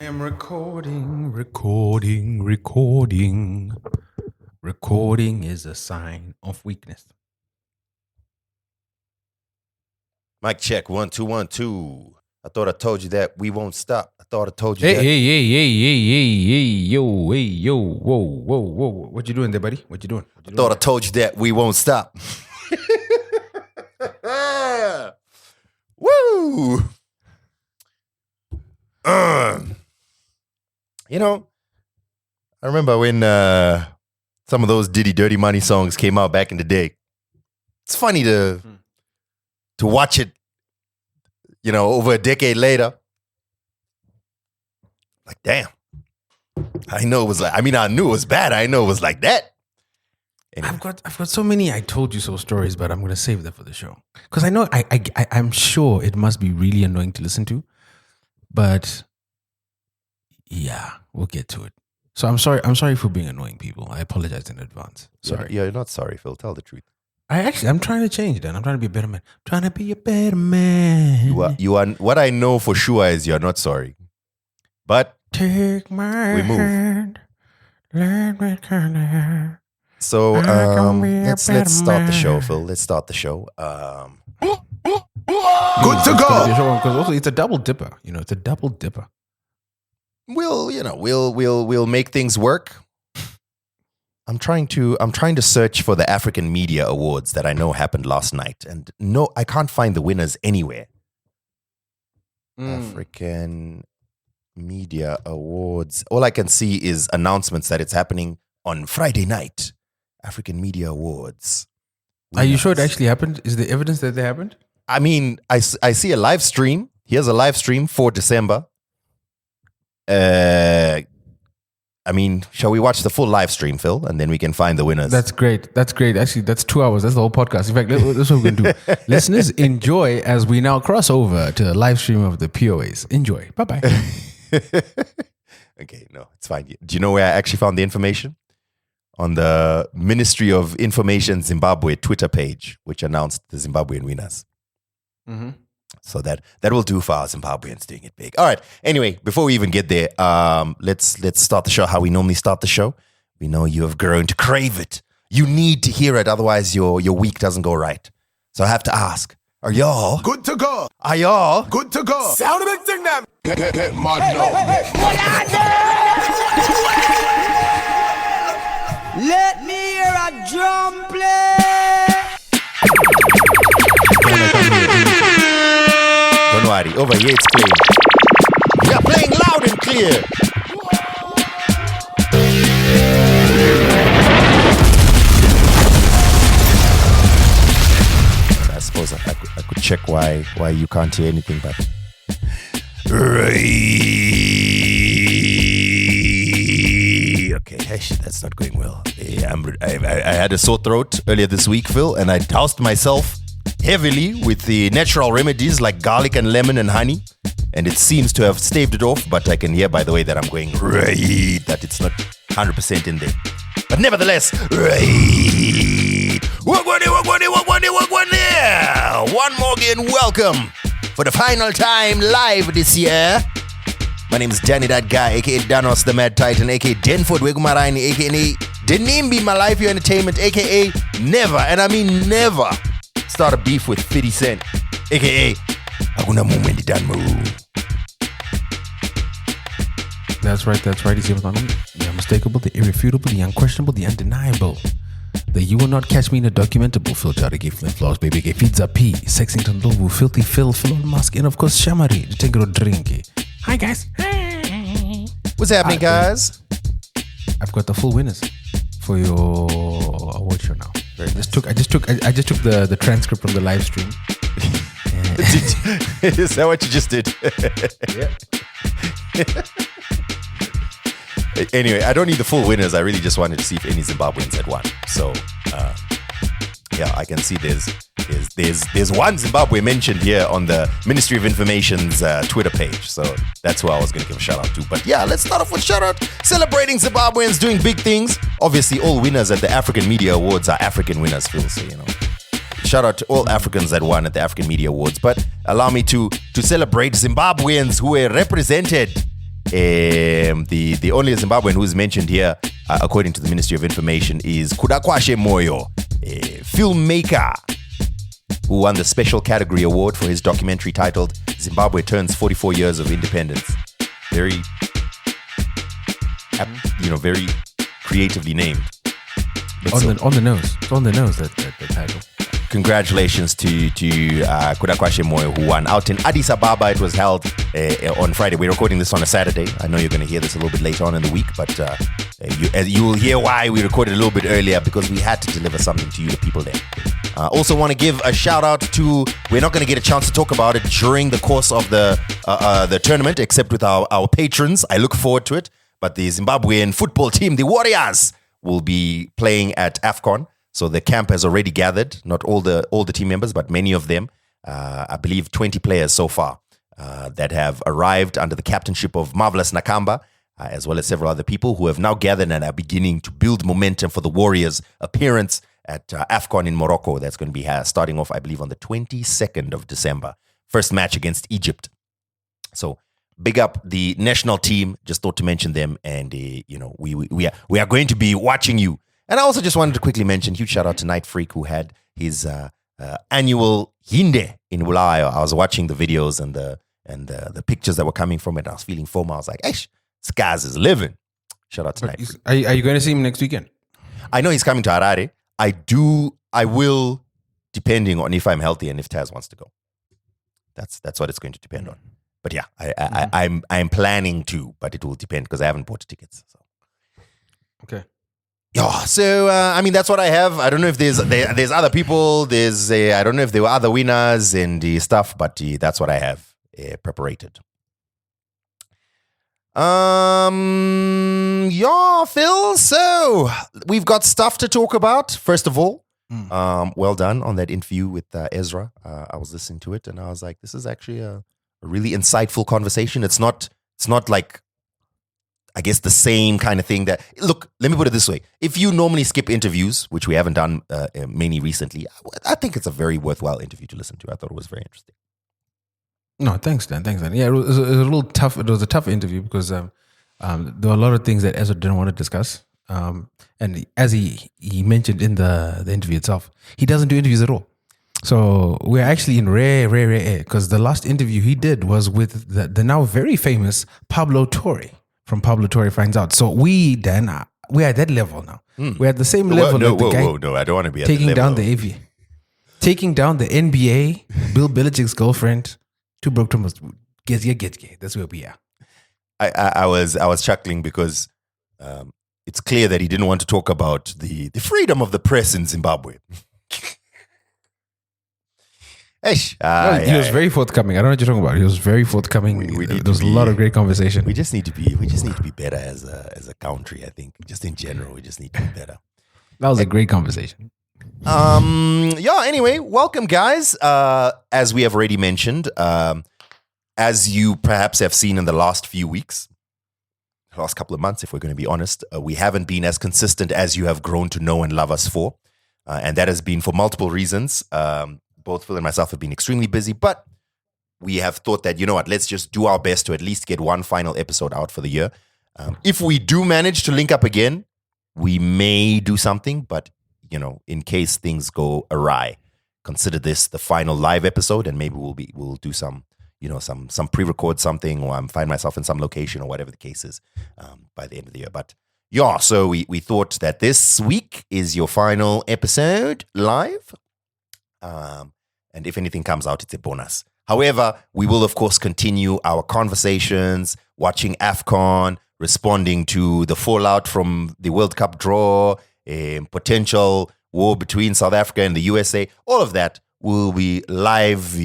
I am recording. Recording is a sign of weakness. Mic check, 1 2 1 2. I thought I told you that we won't stop. I thought I told you Hey, that. hey, yo, whoa. What you doing there, buddy? What you doing? I thought I told you that we won't stop. Woo! I remember when some of those Diddy Dirty Money songs came out back in the day. It's funny to watch it, over a decade later. Like, damn. I know it was like, I knew it was bad. I know it was like that. Anyway. I've got so many I told you so stories, but I'm gonna save that for the show because I know I'm sure it must be really annoying to listen to, but yeah, we'll get to it. So I'm sorry for being annoying, people. I apologize in advance. Sorry. You're not sorry, Phil. Tell the truth. I'm trying to change that. I'm trying to be a better man. I'm trying to be a better man. You are. What I know for sure is you're not sorry, but take my we move. hand, let me kind So let's start the show, Phil. Let's start the show. Good to go. Because also it's a double dipper. It's a double dipper. We'll make things work. I'm trying to search for the African Media Awards that I know happened last night, and no, I can't find the winners anywhere. African Media Awards. All I can see is announcements that it's happening on Friday night. African Media Awards. Are you sure it actually happened? Is there evidence that they happened? I see a live stream. Here's a live stream for December. Shall we watch the full live stream, Phil, and then we can find the winners? That's great. Actually, that's 2 hours. That's the whole podcast. In fact, that's what we're going to do. Listeners, enjoy as we now cross over to a live stream of the POAs. Enjoy. Bye-bye. Okay, no, it's fine. Do you know where I actually found the information? On the Ministry of Information Zimbabwe Twitter page, which announced the Zimbabwean winners. Mm-hmm. So that will do for our Zimbabweans doing it big. All right. Anyway, before we even get there, let's start the show how we normally start the show. We know you have grown to crave it. You need to hear it, otherwise your week doesn't go right. So I have to ask, are y'all good to go? Are y'all Good to go. Sound of it, thing them. Let me hear a drum play. Don't worry, over here it's playing. We are playing loud and clear. I suppose I could check why you can't hear anything, but okay, that's not going well. I had a sore throat earlier this week, Phil, and I doused myself heavily with the natural remedies like garlic and lemon and honey, and it seems to have staved it off, but I can hear, by the way, that I'm going right, that it's not 100% in there. But nevertheless, right. One more again, welcome for the final time live this year. My name is Danny That Guy, aka Danos the Mad Titan, aka Denford Wegumaraini, aka Denimbi My Life Your Entertainment, aka never, and I mean never, start a beef with 50 Cent, aka Hakuna Mumendi Danmu. That's right. It's the unmistakable, the irrefutable, the unquestionable, the undeniable. The you will not catch me in a documentable filter to give flint flaws, baby. Get pizza P, Sexington Lobo, Filthy Phil, Musk, and of course Shamari, the Tinker Drinky. Hi guys. Hey. What's happening, guys? I've got the full winners for your award show now. I just took the transcript from the live stream. Is that what you just did? Yeah. Anyway, I don't need the full winners. I really just wanted to see if any Zimbabweans had won. So, yeah, I can see there's one Zimbabwe mentioned here on the Ministry of Information's Twitter page. So that's who I was going to give a shout out to. But yeah, let's start off with shout out celebrating Zimbabweans doing big things. Obviously, all winners at the African Media Awards are African winners, Phil. So, shout out to all Africans that won at the African Media Awards. But allow me to celebrate Zimbabweans who were represented The only Zimbabwean who's mentioned here, according to the Ministry of Information, is Kudakwashe Moyo, a filmmaker who won the Special Category Award for his documentary titled Zimbabwe Turns 44 Years of Independence. Very creatively named. On the nose. It's on the nose, that title. Congratulations to Kudakwashe Moyo, who won out in Addis Ababa. It was held on Friday. We're recording this on a Saturday. I know you're going to hear this a little bit later on in the week, but you will hear why we recorded a little bit earlier, because we had to deliver something to you, the people there. Also want to give a shout out to, we're not going to get a chance to talk about it during the course of the tournament, except with our patrons. I look forward to it. But the Zimbabwean football team, the Warriors, will be playing at AFCON. So the camp has already gathered, not all the team members, but many of them, I believe 20 players so far, that have arrived under the captainship of Marvelous Nakamba, as well as several other people who have now gathered and are beginning to build momentum for the Warriors' appearance at AFCON in Morocco. That's going to be starting off, I believe, on the 22nd of December. First match against Egypt. So big up the national team. Just thought to mention them, and we are going to be watching you. And I also just wanted to quickly mention, huge shout out to Night Freak, who had his annual Hinde in Bulawayo. I was watching the videos and the pictures that were coming from it. I was feeling FOMO. I was like, "Eish, this guy's is living." Shout out to Night Freak. Are you going to see him next weekend? I know he's coming to Harare. I will, depending on if I'm healthy and if Taz wants to go. That's what it's going to depend on. But yeah, I'm planning to, but it will depend because I haven't bought tickets. So. Okay. Yeah, so that's what I have. I don't know if there's other people. I don't know if there were other winners and stuff, but that's what I have preparated. Yeah, Phil. So we've got stuff to talk about. First of all, well done on that interview with Ezra. I was listening to it and I was like, this is actually a really insightful conversation. It's not like, I guess, the same kind of thing that, look, let me put it this way. If you normally skip interviews, which we haven't done many recently, I think it's a very worthwhile interview to listen to. I thought it was very interesting. No, thanks, Dan. Yeah, it was a little tough. It was a tough interview because there were a lot of things that Ezra didn't want to discuss. And as he mentioned in the interview itself, he doesn't do interviews at all. So we're actually in rare air, because the last interview he did was with the now very famous Pablo Torre from Pablo Torre Finds Out. So we're at that level now. We're at the same level. No, I don't want to be at taking the level. down the AV, taking down the NBA, Bill Belichick's girlfriend. Two broke Thomas. Get. That's where we are. I was chuckling because it's clear that he didn't want to talk about the freedom of the press in Zimbabwe. He was very forthcoming. I don't know what you're talking about. He was very forthcoming. There was a lot of great conversation. We just need to be better as a country. I think just in general, we just need to be better. That was a great conversation. Anyway, welcome guys. As we have already mentioned, as you perhaps have seen in the last few weeks, last couple of months, if we're going to be honest, we haven't been as consistent as you have grown to know and love us for. And that has been for multiple reasons. Both Phil and myself have been extremely busy, but we have thought that, you know what, let's just do our best to at least get one final episode out for the year. If we do manage to link up again, we may do something, but in case things go awry, consider this the final live episode, and maybe we'll do some pre-record something, or find myself in some location or whatever the case is by the end of the year. But yeah, so we thought that this week is your final episode live. And if anything comes out, it's a bonus. However, we will, of course, continue our conversations, watching AFCON, responding to the fallout from the World Cup draw, potential war between South Africa and the USA. All of that will be live,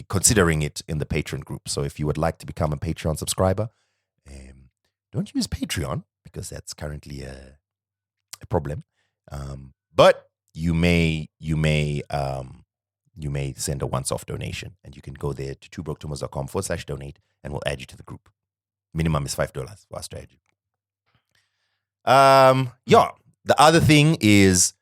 considering it in the Patreon group. So if you would like to become a Patreon subscriber, don't use Patreon because that's currently a problem. But you may send a once-off donation, and you can go there to twobroketomos.com/donate, and we'll add you to the group. Minimum is $5 for us to add you. The other thing is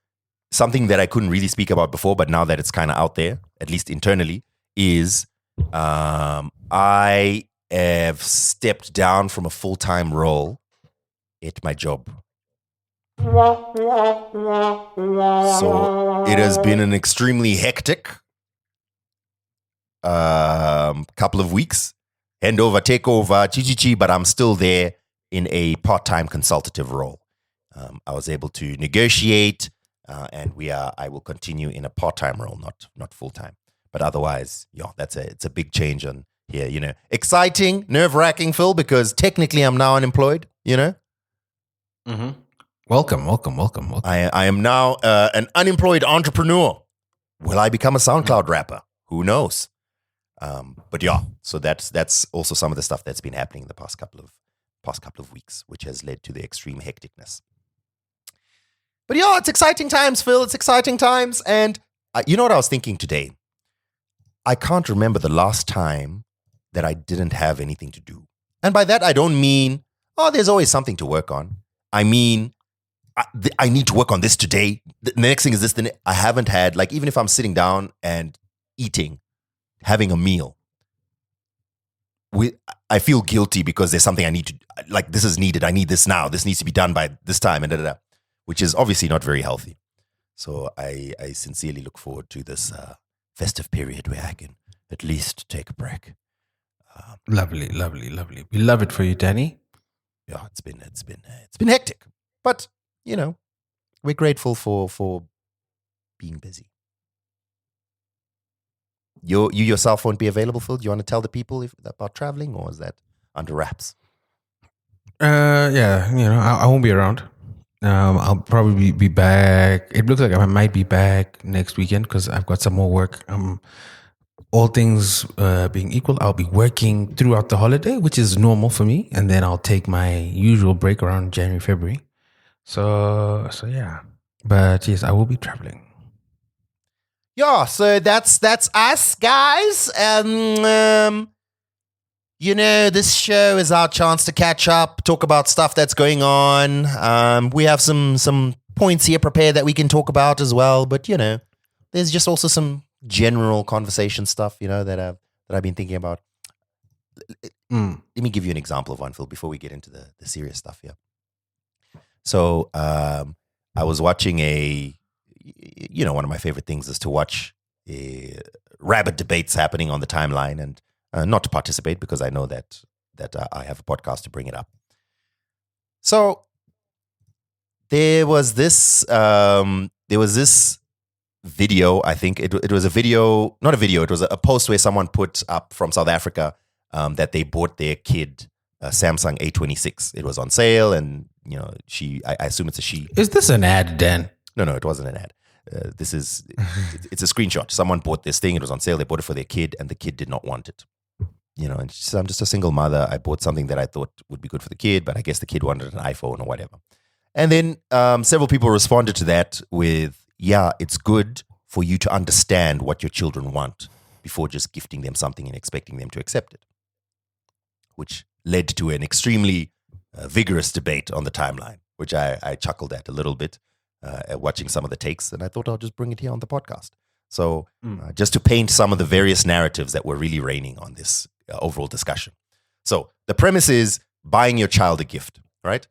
something that I couldn't really speak about before, but now that it's kind of out there, at least internally, is I have stepped down from a full-time role at my job. So it has been an extremely hectic couple of weeks. Handover, takeover, chi, but I'm still there in a part-time consultative role. I was able to negotiate, and I will continue in a part-time role, not full-time. But otherwise, it's a big change on here. Exciting, nerve-wracking, Phil, because technically I'm now unemployed. Mm-hmm. Welcome. I am now an unemployed entrepreneur. Will I become a SoundCloud rapper? Who knows? But so that's also some of the stuff that's been happening in the past couple of weeks, which has led to the extreme hecticness. But it's exciting times, Phil. It's exciting times. And you know what I was thinking today? I can't remember the last time that I didn't have anything to do. And by that, I don't mean, there's always something to work on. I mean, I need to work on this today. The next thing is this. I haven't had, even if I'm sitting down and eating, having a meal, I feel guilty because there's something I need to, this is needed. I need this now. This needs to be done by this time, and which is obviously not very healthy. So I sincerely look forward to this festive period where I can at least take a break. Lovely. We love it for you, Danny. Yeah, it's been hectic, but we're grateful for being busy. You yourself won't be available, Phil. Do you want to tell the people about traveling, or is that under wraps? Yeah, I won't be around. I'll probably be back. It looks like I might be back next weekend because I've got some more work. All things being equal, I'll be working throughout the holiday, which is normal for me, and then I'll take my usual break around January, February. So yeah. But yes, I will be traveling. Yeah, so that's us, guys. This show is our chance to catch up, talk about stuff that's going on. We have some points here prepared that we can talk about as well. But there's just also some general conversation stuff, that I've been thinking about. Let me give you an example of one, Phil, before we get into the serious stuff here. So I was watching one of my favorite things is to watch rabid debates happening on the timeline, and not to participate because I know that I have a podcast to bring it up. So there was this video. I think it was a video, not a video. It was a post where someone put up from South Africa that they bought their kid a Samsung A26. It was on sale, and I assume it's a she. Is this an ad, Dan? No, it wasn't an ad. It's a screenshot. Someone bought this thing. It was on sale. They bought it for their kid, and the kid did not want it. And she said, I'm just a single mother. I bought something that I thought would be good for the kid, but I guess the kid wanted an iPhone or whatever. And then several people responded to that with, it's good for you to understand what your children want before just gifting them something and expecting them to accept it, which led to an extremely vigorous debate on the timeline, which I chuckled at a little bit at watching some of the takes, and I thought I'll just bring it here on the podcast. So just to paint some of the various narratives that were really reigning on this overall discussion. So the premise is buying your child a gift, right?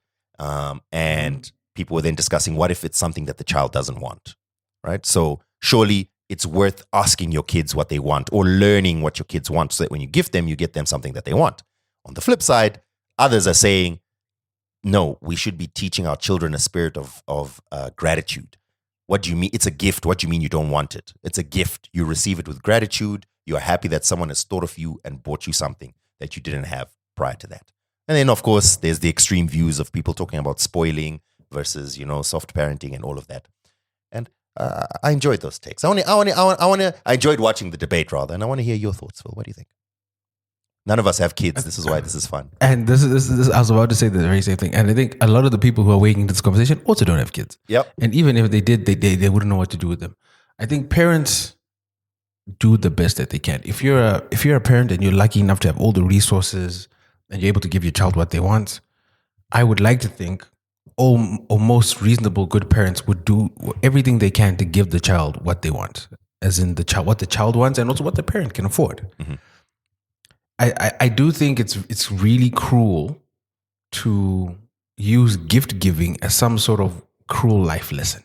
And people were then discussing what if it's something that the child doesn't want, right? So surely it's worth asking your kids what they want or learning what your kids want so that when you gift them, you get them something that they want. On the flip side, others are saying, no, we should be teaching our children a spirit of gratitude. What do you mean? It's a gift. What do you mean you don't want it? It's a gift. You receive it with gratitude. You are happy that someone has thought of you and bought you something that you didn't have prior to that. And then, of course, there's the extreme views of people talking about spoiling versus, soft parenting and all of that. And I enjoyed those takes. I enjoyed watching the debate rather, and I want to hear your thoughts, Phil. What do you think? None of us have kids. This is why this is fun. And this is I was about to say the very same thing. And I think a lot of the people who are weighing into this conversation also don't have kids. Yep. And even if they did, they wouldn't know what to do with them. I think parents do the best that they can. If you're a parent and you're lucky enough to have all the resources and you're able to give your child what they want, I would like to think all most reasonable good parents would do everything they can to give the child what they want, as in what the child wants and also what the parent can afford. Mm-hmm. I do think it's really cruel to use gift giving as some sort of cruel life lesson.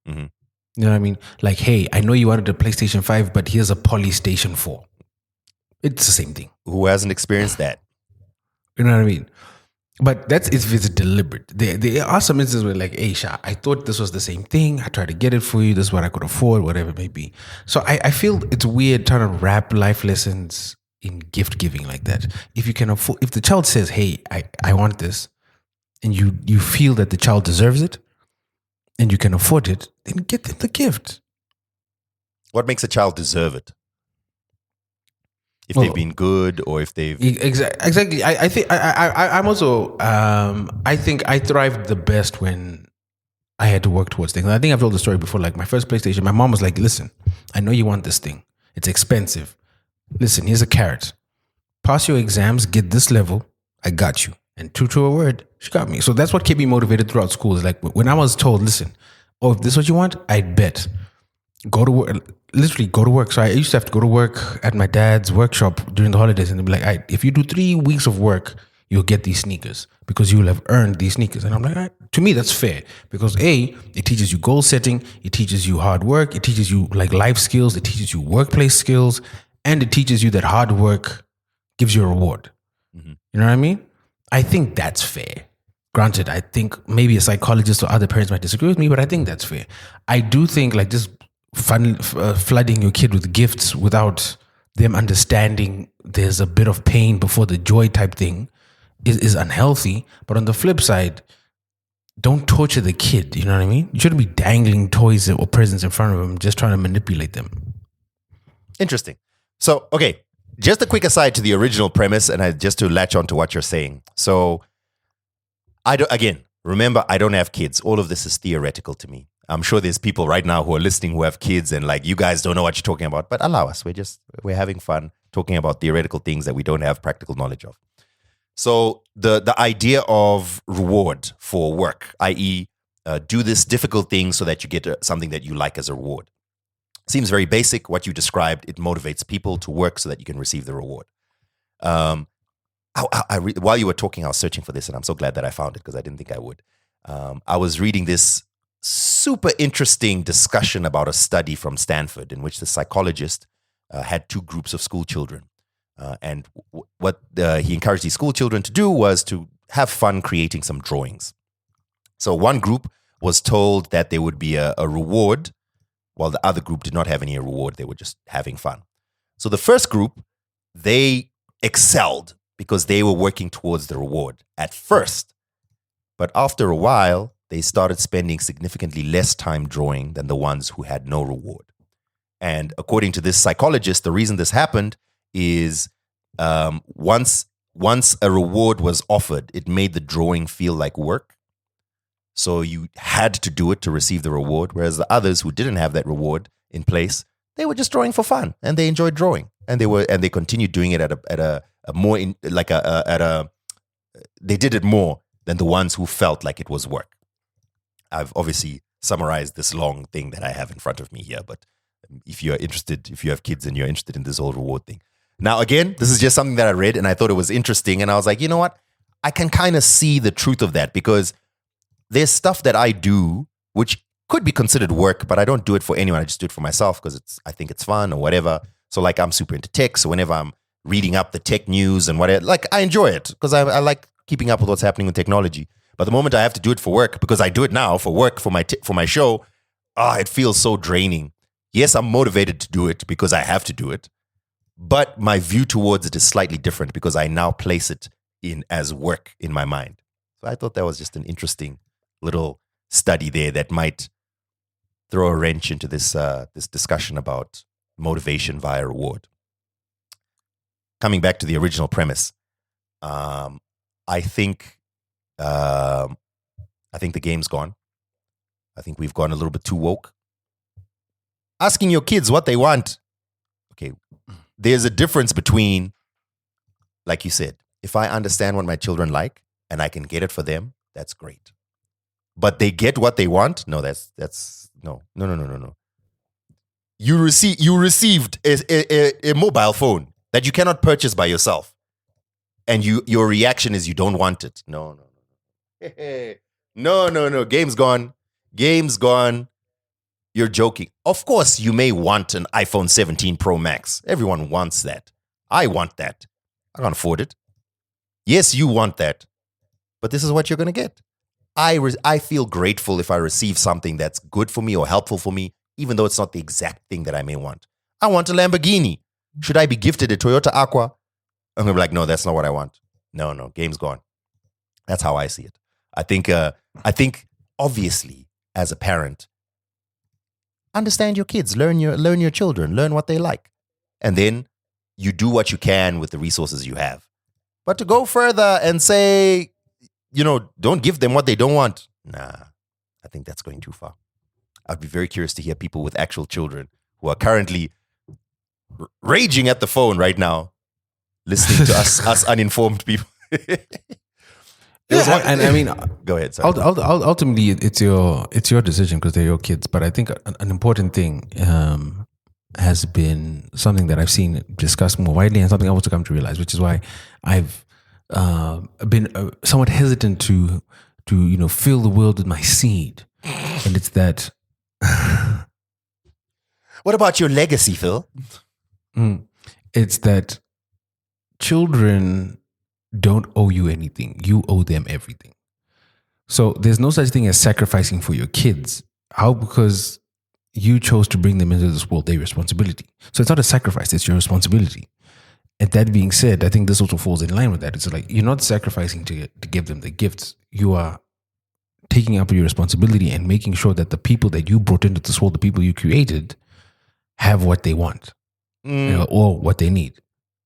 Mhm. You know what I mean? Like, hey, I know you wanted a PlayStation 5, but here's a Polystation 4. It's the same thing. Who hasn't experienced that? You know what I mean? But that's if it's deliberate. There are some instances where, like, hey, Sha, I thought this was the same thing. I tried to get it for you. This is what I could afford, whatever it may be. So I feel it's weird trying to wrap life lessons in gift giving like that. If you can afford, if the child says, hey, I want this, and you feel that the child deserves it, and you can afford it, then get them the gift. What makes a child deserve it? If Well, they've been good, or if they've Exactly. I think I'm also I think I thrived the best when I had to work towards things. And I think I've told the story before. Like my first PlayStation, my mom was like, "Listen, I know you want this thing. It's expensive. Listen, here's a carrot. Pass your exams, get this level. I got you." And true to her word, she got me. So that's what kept me motivated throughout school. Is like when I was told, "Listen, oh, if this is what you want, I'd bet." Go to work, literally go to work. So I used to have to go to work at my dad's workshop during the holidays, and they'd be like, "All right, if you do 3 weeks of work, you'll get these sneakers because you will have earned these sneakers." And I'm like, all right. To me, that's fair because A, it teaches you goal setting, it teaches you hard work, it teaches you like life skills, it teaches you workplace skills, and it teaches you that hard work gives you a reward. Mm-hmm. You know what I mean? I think that's fair. Granted, I think maybe a psychologist or other parents might disagree with me, but I think that's fair. I do think like just flooding your kid with gifts without them understanding there's a bit of pain before the joy type thing is unhealthy. But on the flip side, don't torture the kid. You know what I mean? You shouldn't be dangling toys or presents in front of them, just trying to manipulate them. Interesting. So, okay, just a quick aside to the original premise, and just to latch on to what you're saying. So, remember, I don't have kids. All of this is theoretical to me. I'm sure there's people right now who are listening who have kids and like, you guys don't know what you're talking about, but allow us. We're having fun talking about theoretical things that we don't have practical knowledge of. So the idea of reward for work, i.e., do this difficult thing so that you get something that you like as a reward, seems very basic. What you described, it motivates people to work so that you can receive the reward. While you were talking, I was searching for this, and I'm so glad that I found it because I didn't think I would. I was reading this super interesting discussion about a study from Stanford in which the psychologist had 2 groups of school children. And what he encouraged these school children to do was to have fun creating some drawings. So one group was told that there would be a reward, while the other group did not have any reward. They were just having fun. So the first group, they excelled because they were working towards the reward at first. But after a while, they started spending significantly less time drawing than the ones who had no reward. And according to this psychologist, the reason this happened is once a reward was offered, it made the drawing feel like work. So you had to do it to receive the reward, whereas the others who didn't have that reward in place, they were just drawing for fun and they enjoyed drawing, and they continued doing it they did it more than the ones who felt like it was work. I've obviously summarized this long thing that I have in front of me here, but if you're interested, if you have kids and you're interested in this whole reward thing. Now, again, this is just something that I read and I thought it was interesting. And I was like, you know what? I can kind of see the truth of that because there's stuff that I do which could be considered work, but I don't do it for anyone. I just do it for myself because I think it's fun or whatever. So like I'm super into tech. So whenever I'm reading up the tech news and whatever, like I enjoy it because I like keeping up with what's happening with technology. But the moment I have to do it for work, because I do it now for work, for my show, it feels so draining. Yes, I'm motivated to do it because I have to do it. But my view towards it is slightly different because I now place it in as work in my mind. So I thought that was just an interesting little study there that might throw a wrench into this discussion about motivation via reward. Coming back to the original premise, I think the game's gone. I think we've gone a little bit too woke. Asking your kids what they want. Okay, there's a difference between, like you said, if I understand what my children like and I can get it for them, that's great. But they get what they want? No, that's no. You received a mobile phone. that you cannot purchase by yourself, and your reaction is you don't want it. No. No. Game's gone. You're joking. Of course, you may want an iPhone 17 Pro Max. Everyone wants that. I want that. I can't afford it. Yes, you want that. But this is what you're going to get. I feel grateful if I receive something that's good for me or helpful for me, even though it's not the exact thing that I may want. I want a Lamborghini. Should I be gifted a Toyota Aqua? I'm going to be like, no, that's not what I want. No, game's gone. That's how I see it. I think obviously, as a parent, understand your kids, learn your children, learn what they like. And then you do what you can with the resources you have. But to go further and say, don't give them what they don't want. Nah, I think that's going too far. I'd be very curious to hear people with actual children who are currently raging at the phone right now, listening to us uninformed people. And I mean, go ahead. Sorry. Ultimately, it's your decision because they're your kids. But I think an important thing has been something that I've seen discussed more widely, and something I also come to realize, which is why I've been somewhat hesitant to fill the world with my seed, and it's that. What about your legacy, Phil? It's that children don't owe you anything. You owe them everything. So there's no such thing as sacrificing for your kids. How? Because you chose to bring them into this world, their responsibility. So it's not a sacrifice, it's your responsibility. And that being said, I think this also falls in line with that. It's like you're not sacrificing to give them the gifts. You are taking up your responsibility and making sure that the people that you brought into this world, the people you created, have what they want or what they need.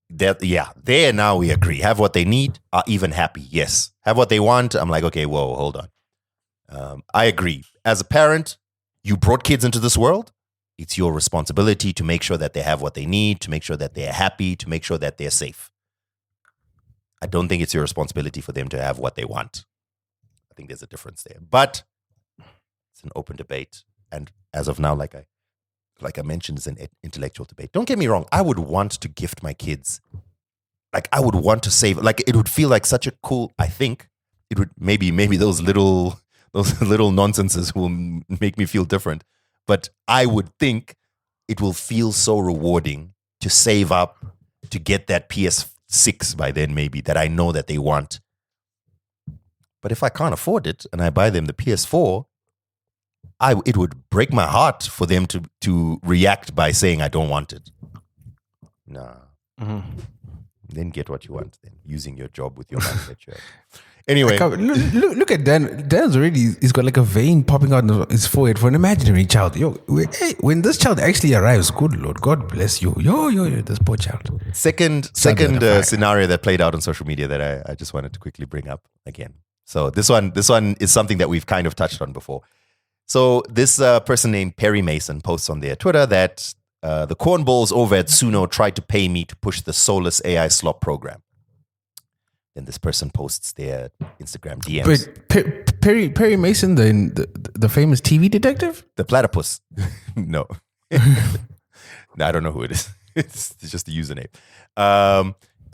There now we agree. Have what they need, are even happy. Yes. Have what they want. I'm like, okay, whoa, hold on. I agree. As a parent, you brought kids into this world. It's your responsibility to make sure that they have what they need, to make sure that they're happy, to make sure that they're safe. I don't think it's your responsibility for them to have what they want. I think there's a difference there. But it's an open debate. And as of now, like I mentioned, it's an intellectual debate. Don't get me wrong. I would want to gift my kids. Like I would want to save. Like it would feel like such a cool. I think it would maybe those little nonsenses will make me feel different. But I would think it will feel so rewarding to save up to get that PS6 by then, maybe that I know that they want. But if I can't afford it and I buy them the PS4. It would break my heart for them to react by saying I don't want it. Nah. Mm-hmm. Then get what you want. Then using your job with your money that you have. Anyway, look at Dan. Dan's already. He's got like a vein popping out of his forehead for an imaginary child. When this child actually arrives, good Lord, God bless you. This poor child. Second scenario that played out on social media that I just wanted to quickly bring up again. So this one is something that we've kind of touched on before. So this person named Perry Mason posts on their Twitter that the cornballs over at Suno tried to pay me to push the soulless AI slop program. Then this person posts their Instagram DMs. Wait, Perry Mason, the famous TV detective? The platypus. No. No, I don't know who it is. It's just the username.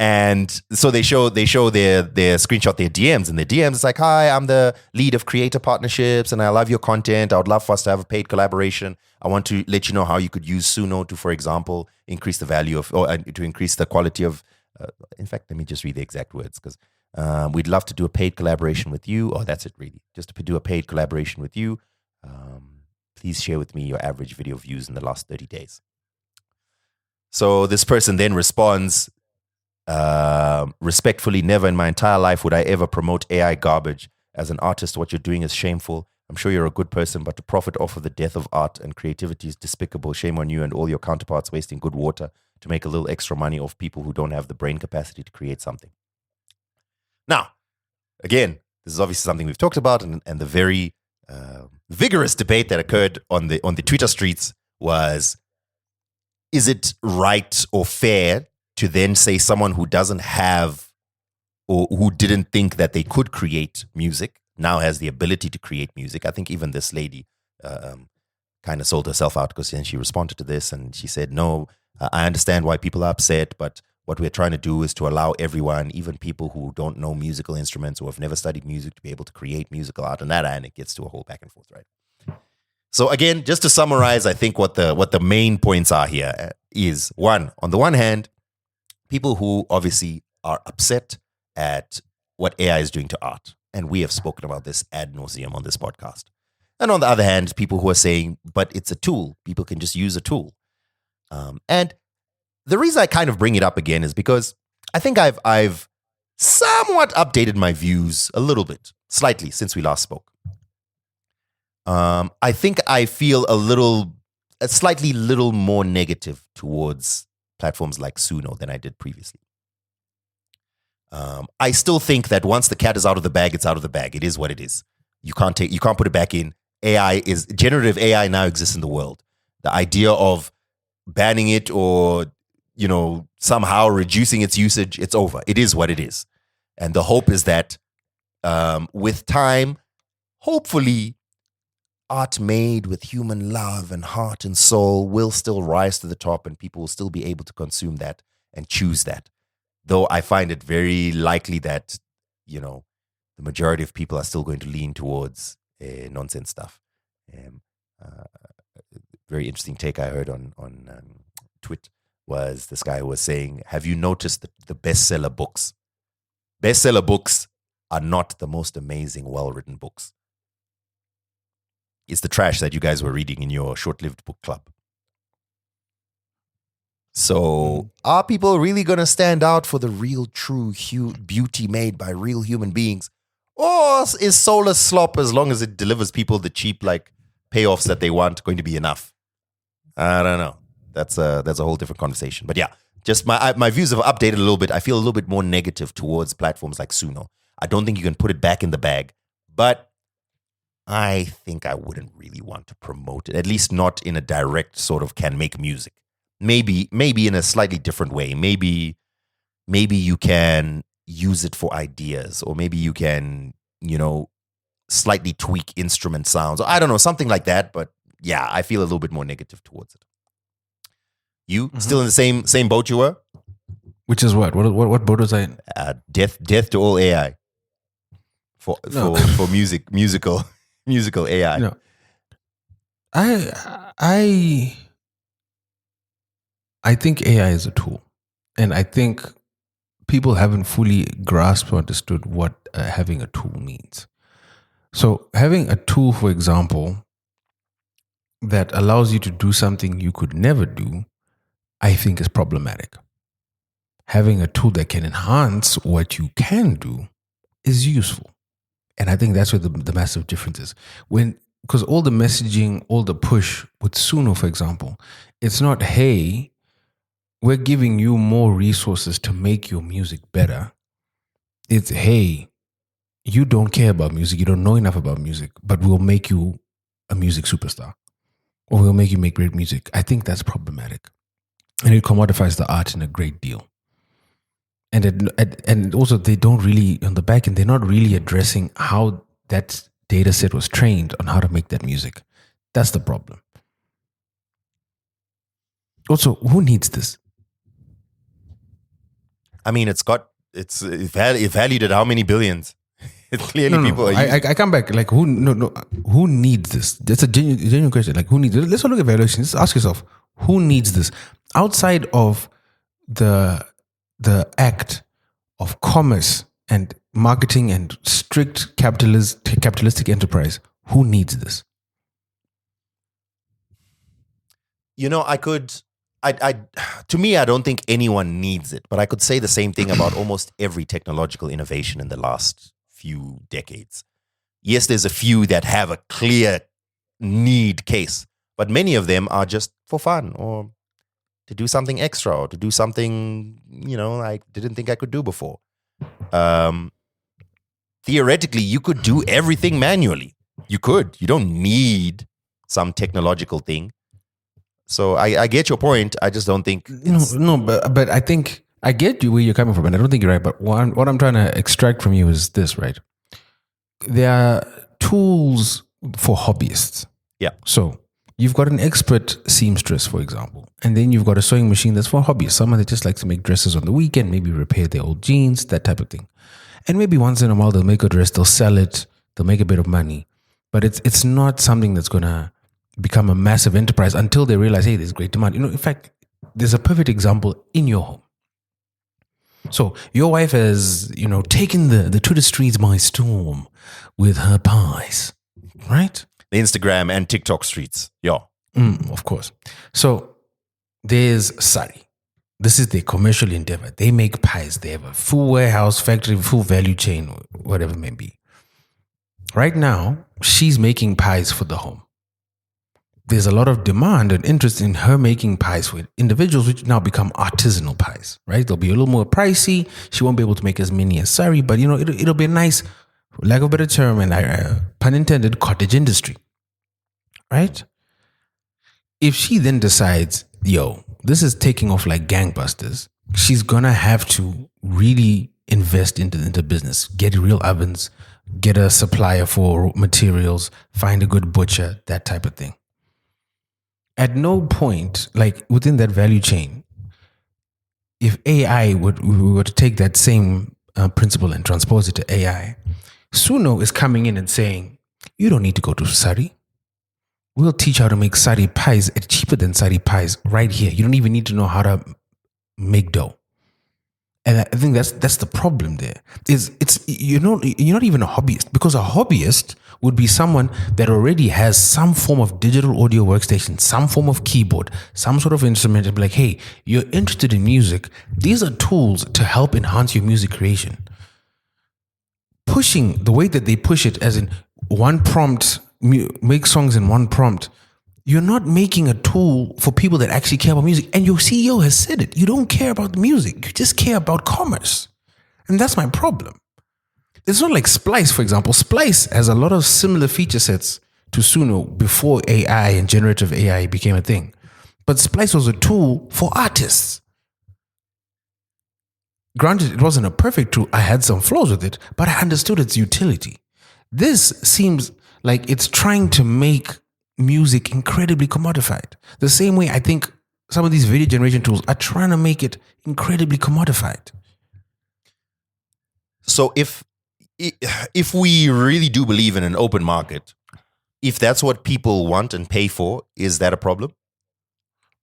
And so they show their screenshot, their DMs, and their DMs is like, hi, I'm the lead of creator partnerships and I love your content. I would love for us to have a paid collaboration. I want to let you know how you could use Suno to, for example, increase the value of, or to increase the quality of, in fact, let me just read the exact words because we'd love to do a paid collaboration with you. Oh, that's it really. Just to do a paid collaboration with you. Please share with me your average video views in the last 30 days. So this person then responds, respectfully, never in my entire life would I ever promote AI garbage. As an artist, what you're doing is shameful. I'm sure you're a good person, but to profit off of the death of art and creativity is despicable. Shame on you and all your counterparts wasting good water to make a little extra money off people who don't have the brain capacity to create something. Now, again, this is obviously something we've talked about, and the very vigorous debate that occurred on the Twitter streets was, is it right or fair to then say someone who doesn't have or who didn't think that they could create music now has the ability to create music? I think even this lady kind of sold herself out because then she responded to this and she said, no, I understand why people are upset, but what we're trying to do is to allow everyone, even people who don't know musical instruments or have never studied music, to be able to create musical art. And that end, it gets to a whole back and forth, right? So again, just to summarize, I think what the main points are here is, one, on the one hand, people who obviously are upset at what AI is doing to art. And we have spoken about this ad nauseum on this podcast. And on the other hand, people who are saying, but it's a tool. People can just use a tool. And the reason I kind of bring it up again is because I think I've somewhat updated my views a little bit, slightly, since we last spoke. I think I feel a slightly little more negative towards platforms like Suno than I did previously. I still think that once the cat is out of the bag, it's out of the bag. It is what it is. You can't put it back in. Generative AI now exists in the world. The idea of banning it or, somehow reducing its usage, it's over. It is what it is. And the hope is that with time, hopefully, art made with human love and heart and soul will still rise to the top, and people will still be able to consume that and choose that. Though I find it very likely that, the majority of people are still going to lean towards nonsense stuff. Very interesting take I heard on Twitter was this guy who was saying, have you noticed the bestseller books? Bestseller books are not the most amazing, well-written books. It's the trash that you guys were reading in your short-lived book club. So are people really going to stand out for the real, true beauty made by real human beings? Or is soulless slop, as long as it delivers people the cheap payoffs that they want, going to be enough? I don't know. That's a whole different conversation. But yeah, just my views have updated a little bit. I feel a little bit more negative towards platforms like Suno. I don't think you can put it back in the bag, but I think I wouldn't really want to promote it, at least not in a direct sort of can make music. Maybe in a slightly different way. Maybe you can use it for ideas, or maybe you can, slightly tweak instrument sounds. I don't know, something like that. But yeah, I feel a little bit more negative towards it. You still in the same boat you were? Which is what? What boat was I in? Death to all AI. For musical AI. No. I think AI is a tool, and I think people haven't fully grasped or understood what having a tool means. So having a tool, for example, that allows you to do something you could never do, I think is problematic. Having a tool that can enhance what you can do is useful. And I think that's where the massive difference is. Because all the messaging, all the push with Suno, for example, it's not, hey, we're giving you more resources to make your music better. It's, hey, you don't care about music, you don't know enough about music, but we'll make you a music superstar, or we'll make you make great music. I think that's problematic. And it commodifies the art in a great deal. And also they don't really, on the back end, they're not really addressing how that data set was trained on how to make that music. That's the problem. Also, who needs this? I mean, it's valued at how many billions? Clearly, people are I come back. Who needs this? That's a genuine question. Who needs it? Let's not look at valuation. Just ask yourself, who needs this? Outside of the act of commerce and marketing and strict capitalistic enterprise, who needs this? To me, I don't think anyone needs it, but I could say the same thing about almost every technological innovation in the last few decades. Yes, there's a few that have a clear need case, but many of them are just for fun, or to do something extra, or to do something, I didn't think I could do before. Theoretically, you could do everything manually. You could. You don't need some technological thing. So I get your point. I just don't think... But I think I get you where you're coming from, and I don't think you're right. But what I'm trying to extract from you is this, right? There are tools for hobbyists. Yeah. So You've got an expert seamstress, for example, and then you've got a sewing machine that's for hobbies. Someone that just likes to make dresses on the weekend, maybe repair their old jeans, that type of thing. And maybe once in a while they'll make a dress, they'll sell it, they'll make a bit of money. But it's not something that's going to become a massive enterprise until they realize, hey, there's great demand. In fact, there's a perfect example in your home. So your wife has, taken the Twitter streets by storm with her pies, right? The Instagram and TikTok streets. Yeah. Of course. So there's Sari. This is their commercial endeavor. They make pies. They have a full warehouse, factory, full value chain, whatever it may be. Right now, she's making pies for the home. There's a lot of demand and interest in her making pies for individuals, which now become artisanal pies, right? They'll be a little more pricey. She won't be able to make as many as Sari, but it'll be a nice, for lack of a better term, and pun intended, cottage industry, right? If she then decides, this is taking off like gangbusters, she's gonna have to really invest into business, get real ovens, get a supplier for materials, find a good butcher, that type of thing. At no point, like within that value chain, if we were to take that same principle and transpose it to AI, Suno is coming in and saying, you don't need to go to Sari. We'll teach how to make Sari pies at cheaper than Sari pies right here. You don't even need to know how to make dough. And I think that's the problem there. You're not even a hobbyist, because a hobbyist would be someone that already has some form of digital audio workstation, some form of keyboard, some sort of instrument, and be like, hey, you're interested in music. These are tools to help enhance your music creation. Pushing the way that they push it, as in one prompt, make songs in one prompt, you're not making a tool for people that actually care about music. And your CEO has said it. You don't care about the music. You just care about commerce. And that's my problem. It's not like Splice, for example. Splice has a lot of similar feature sets to Suno before AI and generative AI became a thing. But Splice was a tool for artists. Granted, it wasn't a perfect tool. I had some flaws with it, but I understood its utility. This seems like it's trying to make music incredibly commodified. The same way I think some of these video generation tools are trying to make it incredibly commodified. So if we really do believe in an open market, if that's what people want and pay for, is that a problem?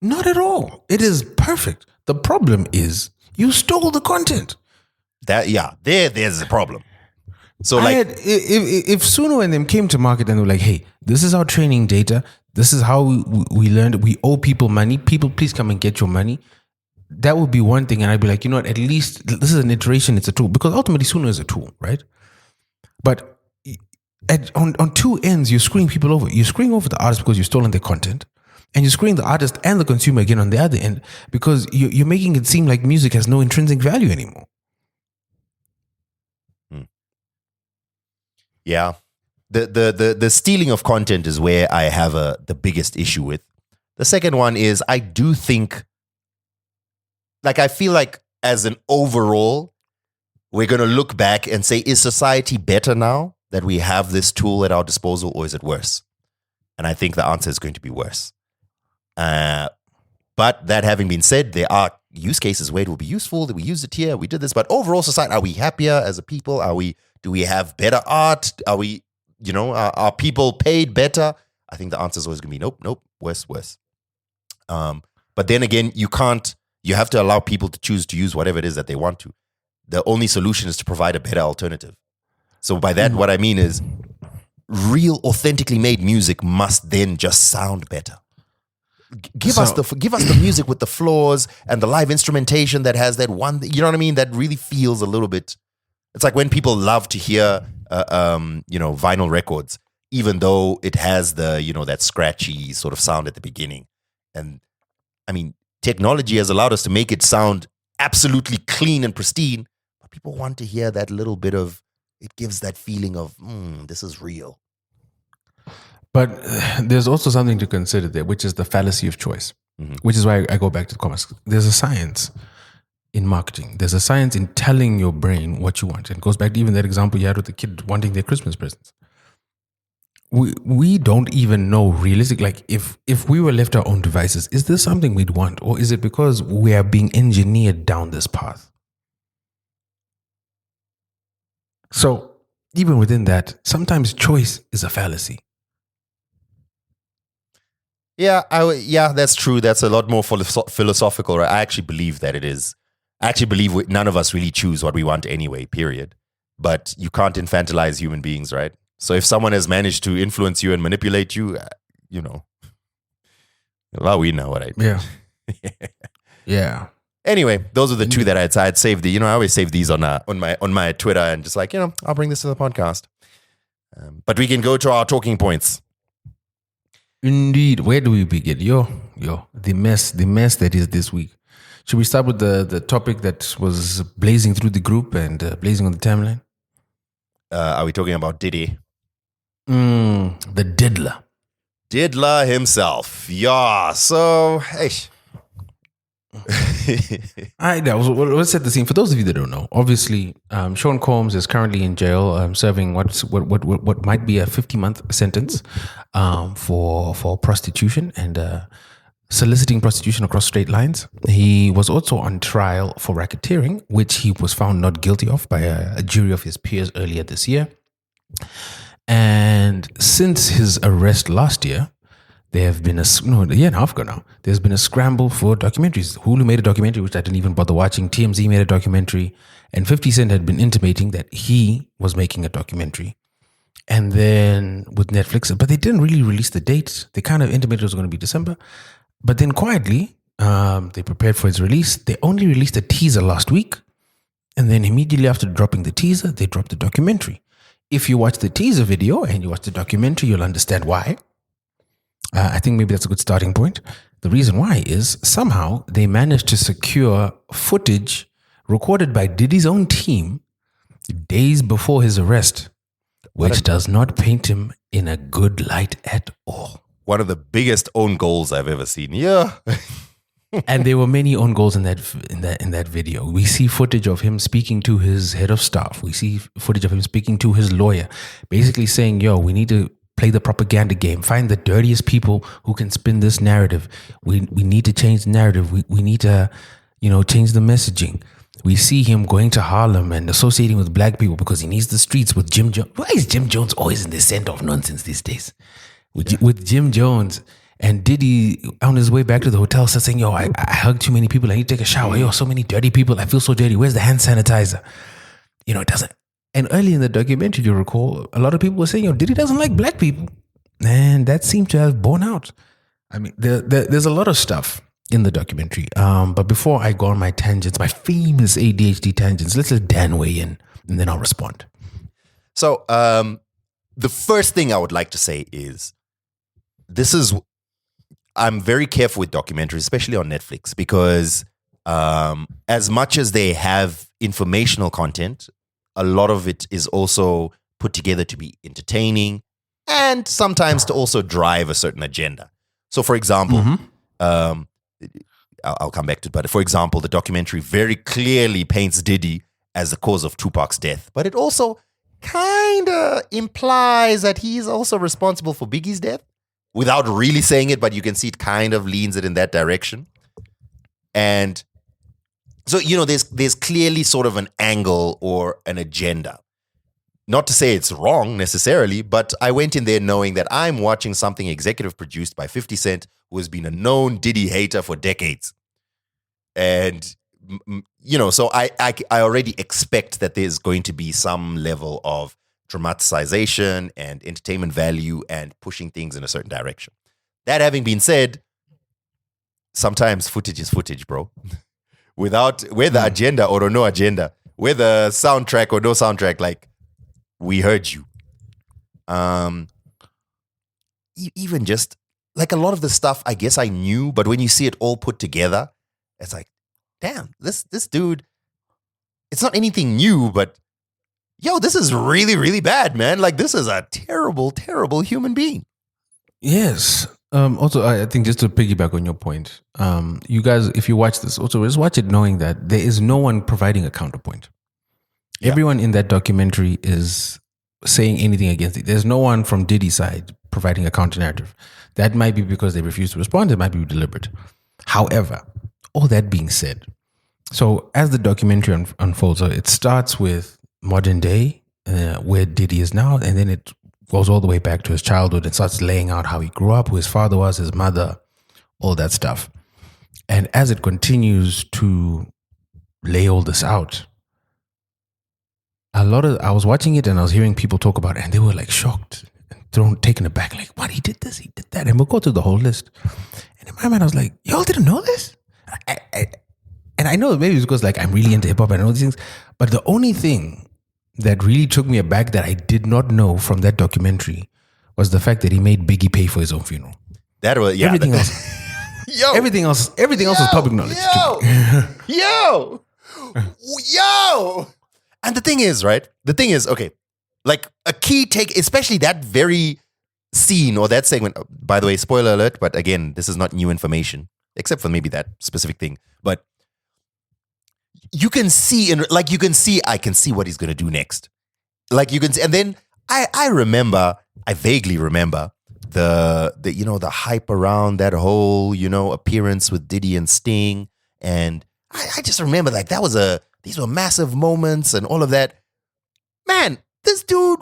Not at all. It is perfect. The problem is you stole the content. There's a problem. So if Suno and them came to market and they were like, hey, this is our training data, this is how we learned, we owe people money, people please come and get your money, that would be one thing. And I'd be like, at least this is an iteration, it's a tool, because ultimately Suno is a tool, right? But on two ends, you're screwing people over. You're screwing over the artist because you've stolen their content, and you're screwing the artist and the consumer again on the other end, because you're making it seem like music has no intrinsic value anymore. Yeah. The stealing of content is where I have the biggest issue with. The second one is I do think, I feel like as an overall, we're going to look back and say, is society better now that we have this tool at our disposal, or is it worse? And I think the answer is going to be worse. But that having been said, there are use cases where it will be useful, that we use it here, we did this. But overall society, are we happier as a people? Do we have better art? Are we, are people paid better? I think the answer is always going to be nope, worse. But then again, you have to allow people to choose to use whatever it is that they want to. The only solution is to provide a better alternative. So by that, what I mean is real authentically made music must then just sound better. Give us the music with the flaws and the live instrumentation that has that one, that really feels a little bit. It's like when people love to hear, vinyl records, even though it has the, that scratchy sort of sound at the beginning. And I mean, technology has allowed us to make it sound absolutely clean and pristine, but people want to hear that little bit of, it gives that feeling of, this is real. But there's also something to consider there, which is the fallacy of choice, which is why I go back to the commerce. There's a science in marketing. There's a science in telling your brain what you want. And it goes back to even that example you had with the kid wanting their Christmas presents. we don't even know realistic. Like if we were left our own devices, is this something we'd want, or is it because we are being engineered down this path? So even within that, sometimes choice is a fallacy. Yeah, that's true. That's a lot more philosophical, right? I actually believe that it is. I actually believe none of us really choose what we want anyway, period. But you can't infantilize human beings, right? So if someone has managed to influence you and manipulate you, well, we know what I mean. Yeah. Yeah. Anyway, those are the two that I'd saved. I always save these on my Twitter and just like, I'll bring this to the podcast. But we can go to our talking points. Indeed. Where do we begin? Yo, the mess that is this week. Should we start with the topic that was blazing through the group and blazing on the timeline? Are we talking about Diddy? The diddler. Diddler himself. Yeah. So, hey. Let's set the scene. For those of you that don't know, obviously, Sean Combs is currently in jail, serving what might be a 50-month sentence for prostitution and soliciting prostitution across state lines. He was also on trial for racketeering, which he was found not guilty of by a jury of his peers earlier this year. And since his arrest last year, there have been a year and a half ago now. There's been a scramble for documentaries. Hulu made a documentary, which I didn't even bother watching. TMZ made a documentary, and 50 Cent had been intimating that he was making a documentary. And then with Netflix, but they didn't really release the date. They kind of intimated it was going to be December, but then quietly they prepared for its release. They only released a teaser last week, and then immediately after dropping the teaser, they dropped the documentary. If you watch the teaser video and you watch the documentary, you'll understand why. I think maybe that's a good starting point. The reason why is somehow they managed to secure footage recorded by Diddy's own team days before his arrest, which does not paint him in a good light at all. One of the biggest own goals I've ever seen. Yeah. And there were many own goals in that video. We see footage of him speaking to his head of staff. We see footage of him speaking to his lawyer, basically saying, we need to play the propaganda game. Find the dirtiest people who can spin this narrative. We need to change the narrative. We need to, change the messaging. We see him going to Harlem and associating with black people because he needs the streets with Jim Jones. Why is Jim Jones always in the center of nonsense these days? With Jim Jones and Diddy on his way back to the hotel starts saying, I hugged too many people. I need to take a shower. So many dirty people. I feel so dirty. Where's the hand sanitizer? It doesn't. And early in the documentary, you recall, a lot of people were saying, Diddy doesn't like black people. And that seemed to have borne out. I mean, there's a lot of stuff in the documentary. But before I go on my tangents, my famous ADHD tangents, let's let Dan weigh in and then I'll respond. So the first thing I would like to say is I'm very careful with documentaries, especially on Netflix, because as much as they have informational content, a lot of it is also put together to be entertaining and sometimes to also drive a certain agenda. So, for example, I'll come back to it, but for example, the documentary very clearly paints Diddy as the cause of Tupac's death, but it also kind of implies that he's also responsible for Biggie's death without really saying it, but you can see it kind of leans it in that direction. And so, there's clearly sort of an angle or an agenda. Not to say it's wrong necessarily, but I went in there knowing that I'm watching something executive produced by 50 Cent, who has been a known Diddy hater for decades. And, so I already expect that there's going to be some level of dramatization and entertainment value and pushing things in a certain direction. That having been said, sometimes footage is footage, bro. Whether agenda or no agenda, whether soundtrack or no soundtrack, like, we heard you. Even just like a lot of the stuff, I guess I knew, but when you see it all put together, it's like, damn, this dude, it's not anything new, but this is really, really bad, man. Like, this is a terrible, terrible human being. Yes. Also, I think just to piggyback on your point, you guys, if you watch this, also just watch it knowing that there is no one providing a counterpoint. Yeah. Everyone in that documentary is saying anything against it. There's no one from Diddy's side providing a counter narrative. That might be because they refuse to respond. It might be deliberate. However, all that being said, so as the documentary unfolds, so it starts with modern day, where Diddy is now, and then it goes all the way back to his childhood and starts laying out how he grew up, who his father was, his mother, all that stuff. And as it continues to lay all this out, I was watching it and I was hearing people talk about it, and they were like shocked and taken aback, like, what, he did this, he did that. And we'll go through the whole list. And in my mind, I was like, y'all didn't know this? And I know maybe it's because like I'm really into hip hop and all these things, but the only thing that really took me aback that I did not know from that documentary was the fact that he made Biggie pay for his own funeral. That was, yeah. Everything else, everything else was public knowledge. Yo. And the thing is, okay, like a key take, especially that very scene or that segment. By the way, spoiler alert, but again, this is not new information, except for maybe that specific thing. But you can see, I can see what he's going to do next. Like you can see, and then I vaguely remember the hype around that whole, appearance with Diddy and Sting. And I just remember like these were massive moments and all of that. Man, this dude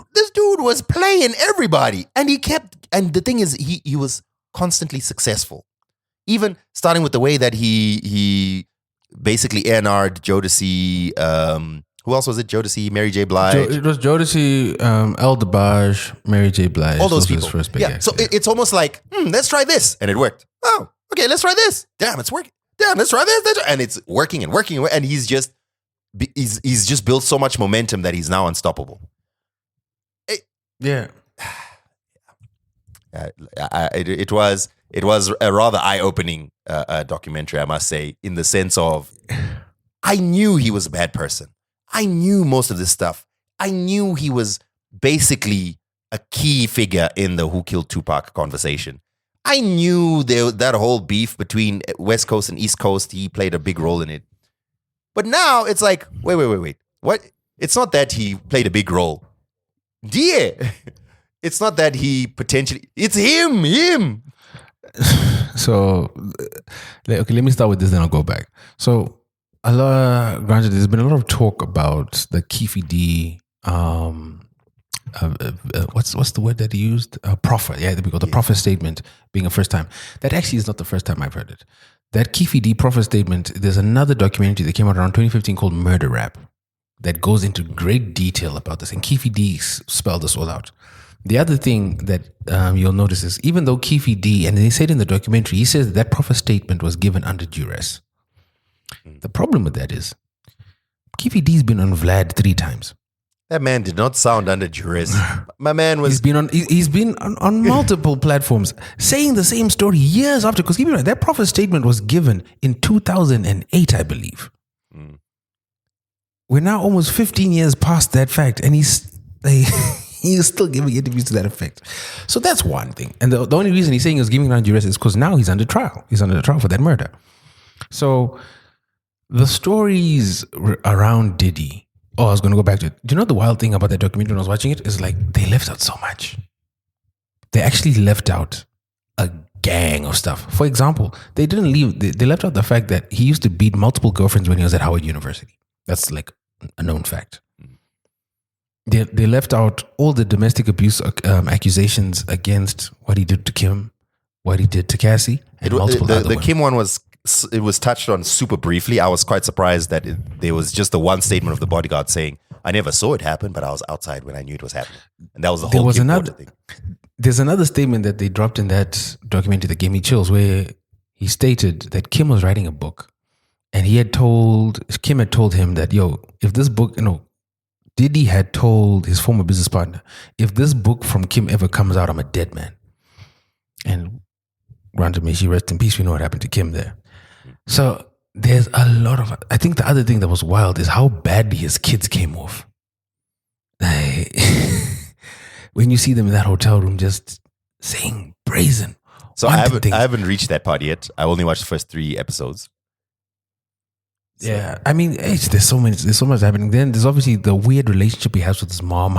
was playing everybody. And the thing is, he was constantly successful. Even starting with the way that he basically A&R'd Jodeci, who else was it? Jodeci, Mary J. Blige. It was Jodeci, El DeBarge, Mary J. Blige. All those people. His first big yeah. act, So it's almost like, let's try this. And it worked. Oh, okay, let's try this. Damn, it's working. Damn, let's try this. And it's working and working. And he's just built so much momentum that he's now unstoppable. Yeah. It was a rather eye-opening documentary, I must say, in the sense of I knew he was a bad person. I knew most of this stuff. I knew he was basically a key figure in the Who Killed Tupac conversation. I knew that whole beef between West Coast and East Coast, he played a big role in it. But now it's like, wait. What? It's not that he played a big role. Yeah. It's not that he potentially, it's him. So, okay, let me start with this, then I'll go back. So, granted, there's been a lot of talk about the Keefe D, what's the word that he used? Proffer. Yeah, because the proffer statement being a first time. That actually is not the first time I've heard it. That Keefe D proffer statement, there's another documentary that came out around 2015 called Murder Rap that goes into great detail about this. And Keefe D spelled this all out. The other thing that you'll notice is even though Keefe D, and they said in the documentary, he says that proffer statement was given under duress. The problem with that is Keefe D's been on Vlad 3 times. That man did not sound under duress. My man was... He's been on multiple platforms saying the same story years after. Because keep in mind, that proffer statement was given in 2008, I believe. We're now almost 15 years past that fact, and he's still giving interviews to that effect. So that's one thing. And the only reason he's saying he was giving it under duress is because now he's under trial. He's under trial for that murder. So the stories around Diddy... Oh, I was going to go back to it. Do you know the wild thing about that documentary when I was watching it? Is like they left out so much. They actually left out a gang of stuff. For example, they left out the fact that he used to beat multiple girlfriends when he was at Howard University. That's like a known fact. They left out all the domestic abuse accusations against what he did to Kim, what he did to Cassie, and multiple other women. The Kim one was touched on super briefly. I was quite surprised that there was just the one statement of the bodyguard saying, "I never saw it happen, but I was outside when I knew it was happening." And that was the whole Kim Porter thing. There's another statement that they dropped in that documentary that gave me chills, where he stated that Kim was writing a book, and Kim had told him that, if this book, Diddy had told his former business partner, if this book from Kim ever comes out, I'm a dead man. And granted, may she rest in peace, we know what happened to Kim there. So there's a lot of... I think the other thing that was wild is how badly his kids came off. When you see them in that hotel room just saying brazen. So I haven't reached that part yet. I only watched the first 3 episodes. Yeah, I mean, there's so much happening. Then there's obviously the weird relationship he has with his mom.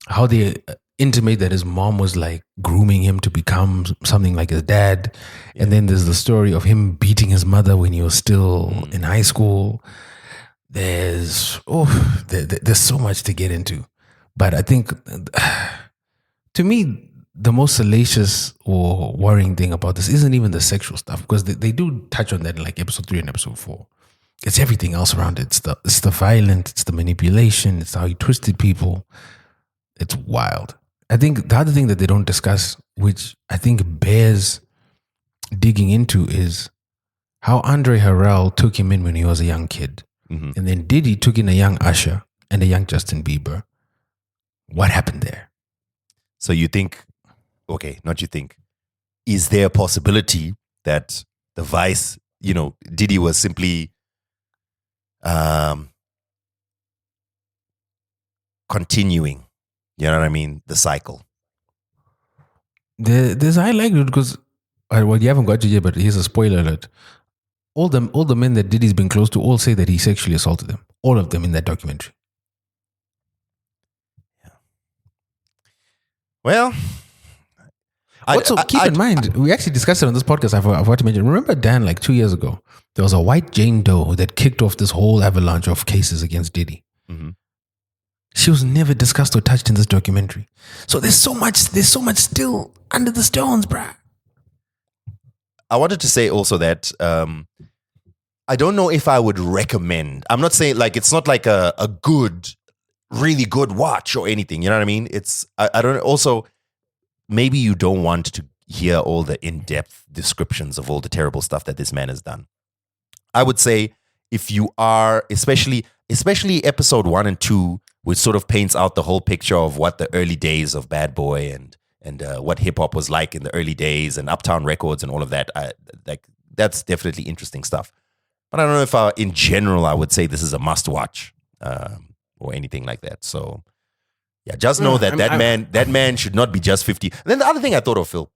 How they intimate that his mom was like grooming him to become something like his dad. And then there's the story of him beating his mother when he was still in high school. There's so much to get into. But I think, to me, the most salacious or worrying thing about this isn't even the sexual stuff, because they do touch on that in like episode 3 and episode 4. It's everything else around it. It's the violence, it's the manipulation, it's how he twisted people. It's wild. I think the other thing that they don't discuss, which I think bears digging into, is how Andre Harrell took him in when he was a young kid. Mm-hmm. And then Diddy took in a young Usher and a young Justin Bieber. What happened there? So you think, okay, not you think, is there a possibility that the Vice, Diddy was simply continuing, you know what I mean, the cycle? There's I like it because, well, you haven't got to yet, but here's a spoiler alert. All the men that Diddy's been close to all say that he sexually assaulted them. All of them in that documentary. Yeah. Well, also keep in mind, we actually discussed it on this podcast. I forgot to mention. Remember, Dan, like 2 years ago, there was a white Jane Doe that kicked off this whole avalanche of cases against Diddy. Mm-hmm. She was never discussed or touched in this documentary. So there's so much still under the stones, bruh. I wanted to say also that I don't know if I would recommend. I'm not saying like it's not like a good, really good watch or anything. You know what I mean? I don't. Also, maybe you don't want to hear all the in-depth descriptions of all the terrible stuff that this man has done. I would say if you are, especially episode 1 and 2, which sort of paints out the whole picture of what the early days of Bad Boy and what hip hop was like in the early days and Uptown Records and all of that. That's definitely interesting stuff. But I don't know if in general I would say this is a must watch or anything like that. So yeah, just know that man should not be just 50. And then the other thing I thought of, Phil,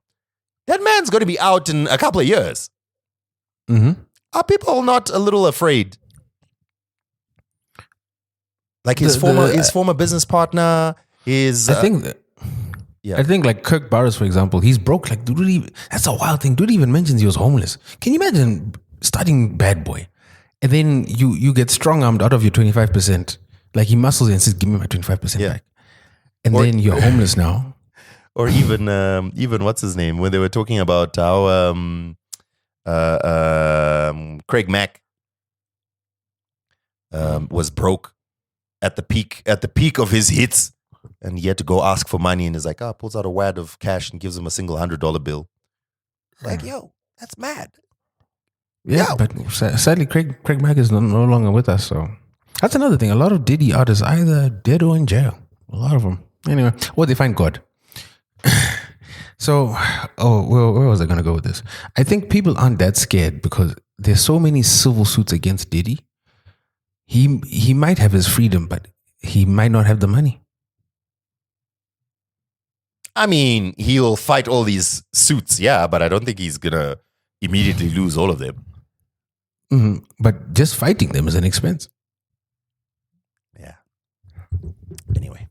that man's going to be out in a couple of years. Mm-hmm. Are people not a little afraid? Like his former business partner is. I think like Kirk Barros, for example, he's broke. Like, that's a wild thing. Dude even mentions he was homeless. Can you imagine starting Bad Boy, and then you get strong armed out of your 25%? Like he muscles and says, "Give me my 25% back," and then you're homeless now. Or even what's his name, when they were talking about how Craig Mack was broke at the peak of his hits. And he had to go ask for money, and he's like, pulls out a wad of cash and gives him a single $100 bill. Like, yo, that's mad. Yeah, but sadly, Craig Mack is no longer with us. So that's another thing. A lot of Diddy artists either dead or in jail. A lot of them. Anyway, they find God. So, where was I going to go with this? I think people aren't that scared because there's so many civil suits against Diddy. He might have his freedom, but he might not have the money. I mean, he'll fight all these suits, yeah, but I don't think he's going to immediately lose all of them. Mm-hmm. But just fighting them is an expense. Yeah. Anyway.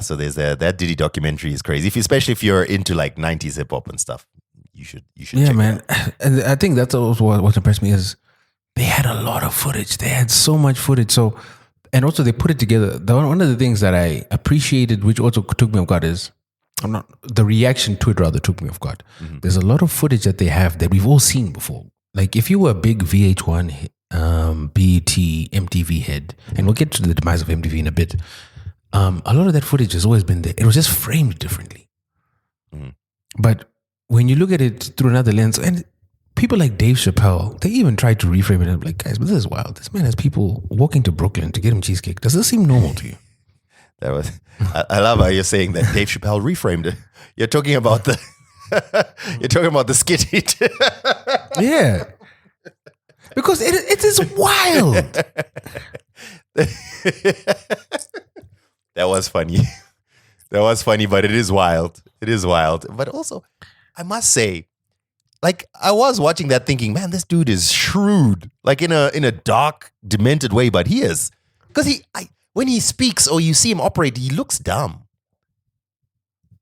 So there's that Diddy documentary is crazy. Especially if you're into like 90s hip hop and stuff. You should check man. it out. And I think that's also what impressed me is they had a lot of footage. They had so much footage. So, and also they put it together. One of the things that I appreciated, which also took me off guard, is the reaction to it rather took me off guard. Mm-hmm. There's a lot of footage that they have that we've all seen before. Like if you were a big VH1, BET, MTV head, and we'll get to the demise of MTV in a bit. A lot of that footage has always been there. It was just framed differently. Mm-hmm. But when you look at it through another lens, and people like Dave Chappelle, they even tried to reframe it. I'm like, guys, but this is wild. This man has people walking to Brooklyn to get him cheesecake. Does this seem normal to you? I love how you're saying that Dave Chappelle reframed it. You're talking about the skit he did. Yeah. Because it is wild. That was funny. But it is wild. It is wild. But also, I must say, like I was watching that thinking, man, this dude is shrewd, like in a dark, demented way, but he is. Because when he speaks or you see him operate, he looks dumb.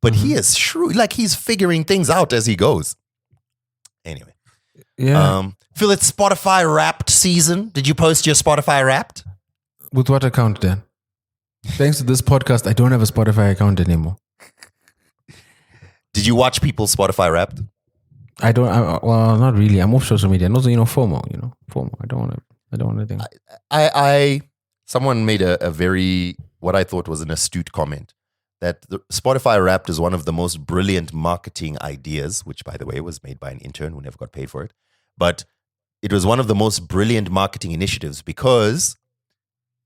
But he is shrewd, like he's figuring things out as he goes. Anyway. Yeah. Phil, it's Spotify Wrapped season. Did you post your Spotify Wrapped? With what account then? Thanks to this podcast, I don't have a Spotify account anymore. Did you watch people's Spotify Wrapped? Well, not really. I'm off social media. And also, FOMO, FOMO. I don't want to think. Someone made a very, what I thought was an astute comment, that the Spotify Wrapped is one of the most brilliant marketing ideas, which, by the way, was made by an intern who never got paid for it. But it was one of the most brilliant marketing initiatives because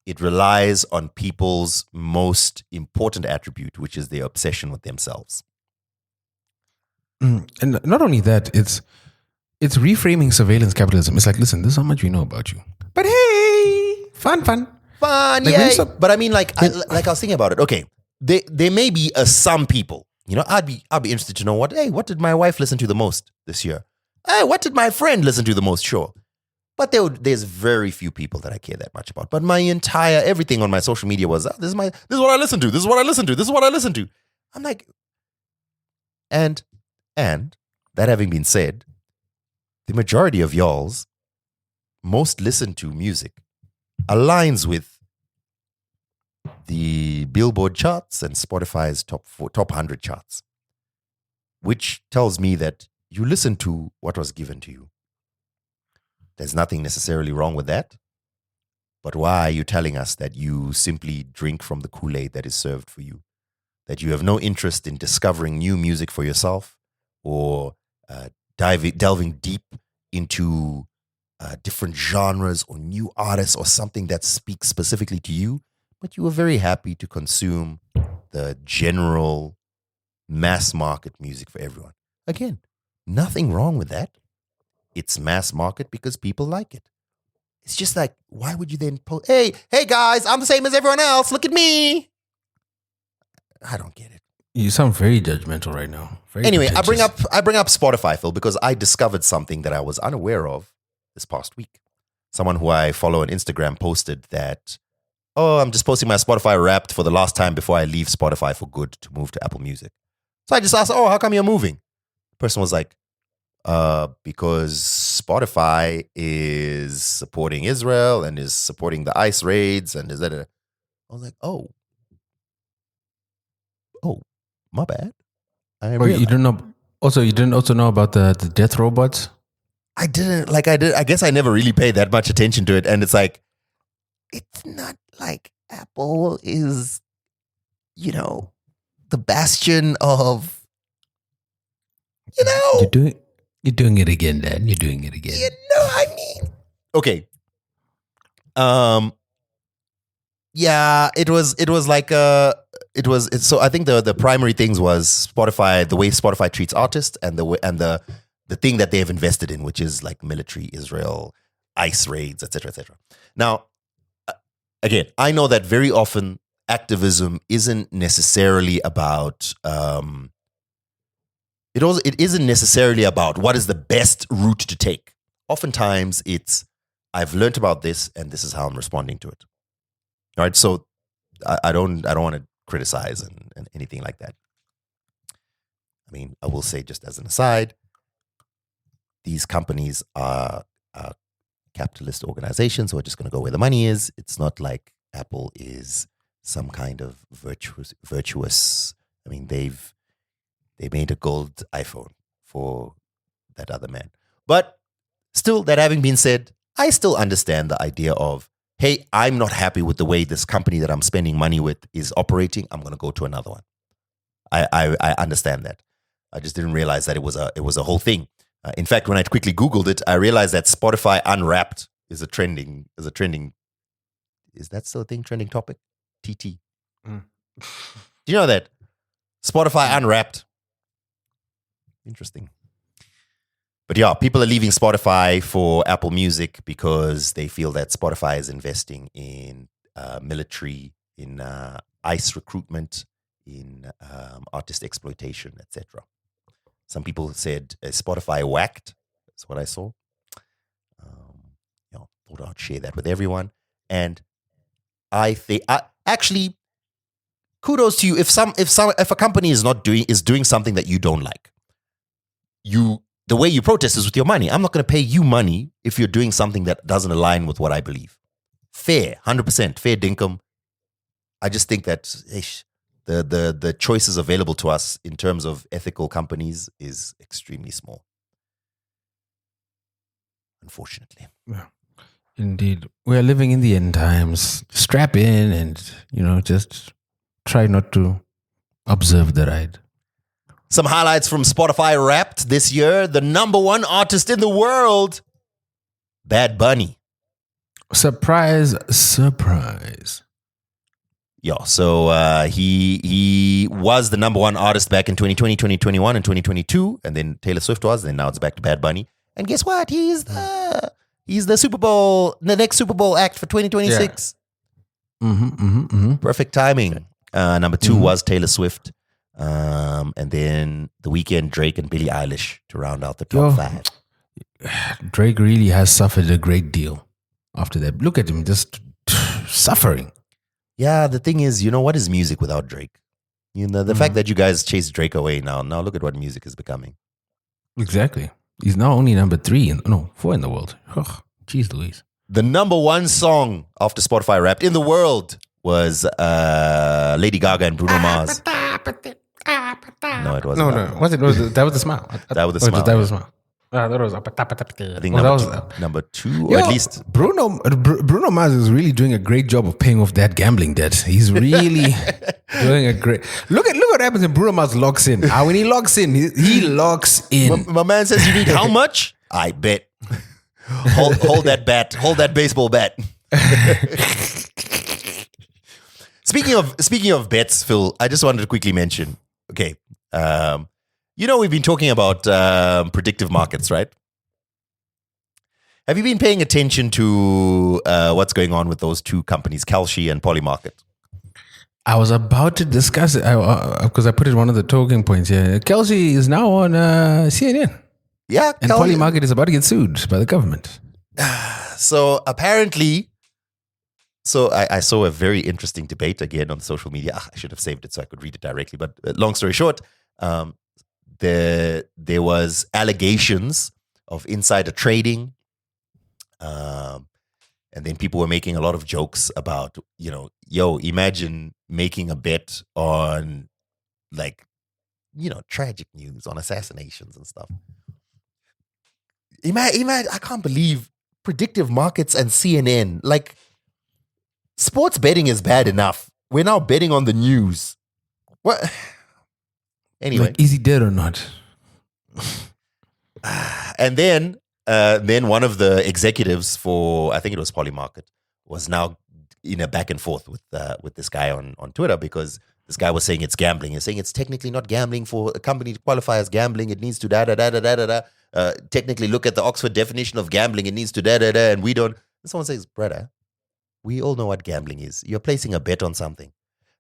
it relies on people's most important attribute, which is their obsession with themselves. And not only that, it's reframing surveillance capitalism. It's like, listen, this is how much we know about you. But hey, fun. Fun, like, yeah. But I mean, like I was thinking about it. Okay, there may be some people. I'd be interested to know what did my wife listen to the most this year? Hey, what did my friend listen to the most? Sure. But there's very few people that I care that much about. But my entire everything on my social media was this is what I listen to. This is what I listen to. This is what I listen to. I'm like, and that having been said, the majority of y'all's most listened to music aligns with the Billboard charts and Spotify's top 100 charts, which tells me that you listen to what was given to you. There's nothing necessarily wrong with that. But why are you telling us that you simply drink from the Kool-Aid that is served for you? That you have no interest in discovering new music for yourself or delving deep into different genres or new artists or something that speaks specifically to you, but you are very happy to consume the general mass market music for everyone. Again, nothing wrong with that. It's mass market because people like it. It's just like, why would you then post, hey guys, I'm the same as everyone else. Look at me. I don't get it. You sound very judgmental right now. Anyway, I bring up Spotify, Phil, because I discovered something that I was unaware of this past week. Someone who I follow on Instagram posted that, I'm just posting my Spotify Wrapped for the last time before I leave Spotify for good to move to Apple Music. So I just asked, how come you're moving? The person was like, because Spotify is supporting Israel and is supporting the ICE raids and is that I was like, oh, my bad. You don't know. Also, you didn't also know about the death robots? I didn't. I guess I never really paid that much attention to it. And it's like, it's not like Apple is, the bastion of, You're doing it again, Dan. You're doing it again. Okay. Yeah, it was like so I think the primary things was Spotify, the way Spotify treats artists and the thing that they have invested in, which is like military, Israel, ICE raids, etc., etc. Now, again, I know that very often activism isn't necessarily about it isn't necessarily about what is the best route to take. Oftentimes it's, I've learned about this and this is how I'm responding to it. All right, so I don't want to criticize and anything like that. I mean, I will say just as an aside, these companies are capitalist organizations who are just going to go where the money is. It's not like Apple is some kind of virtuous. I mean, they made a gold iPhone for that other man. But still, that having been said, I still understand the idea of, hey, I'm not happy with the way this company that I'm spending money with is operating. I'm going to go to another one. I understand that. I just didn't realize that it was a whole thing. In fact, when I quickly Googled it, I realized that Spotify Unwrapped is a trending. Is that still a thing? Trending topic? TT. Do you know that? Spotify Unwrapped. Interesting. But yeah, people are leaving Spotify for Apple Music because they feel that Spotify is investing in military, in ICE recruitment, in artist exploitation, etc. Some people said Spotify whacked. That's what I saw. Thought I'd share that with everyone. And I think actually, kudos to you. If a company is doing something that you don't like, the way you protest is with your money. I'm not going to pay you money if you're doing something that doesn't align with what I believe. Fair, 100%, fair dinkum. I just think that the choices available to us in terms of ethical companies is extremely small. Unfortunately. Yeah. Indeed. We are living in the end times. Strap in and, just try not to observe the ride. Some highlights from Spotify Wrapped this year. The number one artist in the world, Bad Bunny. Surprise. Yeah, so he was the number one artist back in 2020, 2021, and 2022. And then Taylor Swift was, and now it's back to Bad Bunny. And guess what? He's the Super Bowl, the next Super Bowl act for 2026. Yeah. Perfect timing. Number two was Taylor Swift. And then The Weeknd, Drake, and Billie Eilish to round out the top five. Drake really has suffered a great deal after that. Look at him just suffering. Yeah, the thing is, what is music without Drake? The fact that you guys chase Drake away now look at what music is becoming. Exactly. He's now only number 4 in the world. Oh, jeez Louise. The number one song after Spotify Wrapped in the world was Lady Gaga and Bruno Mars. No, it wasn't. No. That was the smile. That was the smile. That was the smile. That was. I think number two, or at least Bruno Mars is really doing a great job of paying off that gambling debt. He's really doing a great. Look what happens when Bruno Mars locks in. When he locks in, he locks in. My man says, "You need how much?" I bet. Hold that bat. Hold that baseball bat. Speaking of bets, Phil, I just wanted to quickly mention. Okay. We've been talking about predictive markets, right? Have you been paying attention to what's going on with those two companies, Kalshi and Polymarket? I was about to discuss it because I put it in one of the talking points here. Kalshi is now on CNN. Yeah. And Polymarket is about to get sued by the government. So apparently... So I saw a very interesting debate again on social media. I should have saved it so I could read it directly. But long story short... There was allegations of insider trading, and then people were making a lot of jokes about, imagine making a bet on, tragic news, on assassinations and stuff. Imagine, I can't believe predictive markets and CNN. Sports betting is bad enough. We're now betting on the news. What? Anyway, is he dead or not? And then one of the executives for, I think it was Polymarket, was now in a back and forth with this guy on Twitter, because this guy was saying it's gambling. He's saying it's technically not gambling for a company to qualify as gambling. It needs to technically look at the Oxford definition of gambling. It needs to and we don't. And someone says, brother, we all know what gambling is. You're placing a bet on something.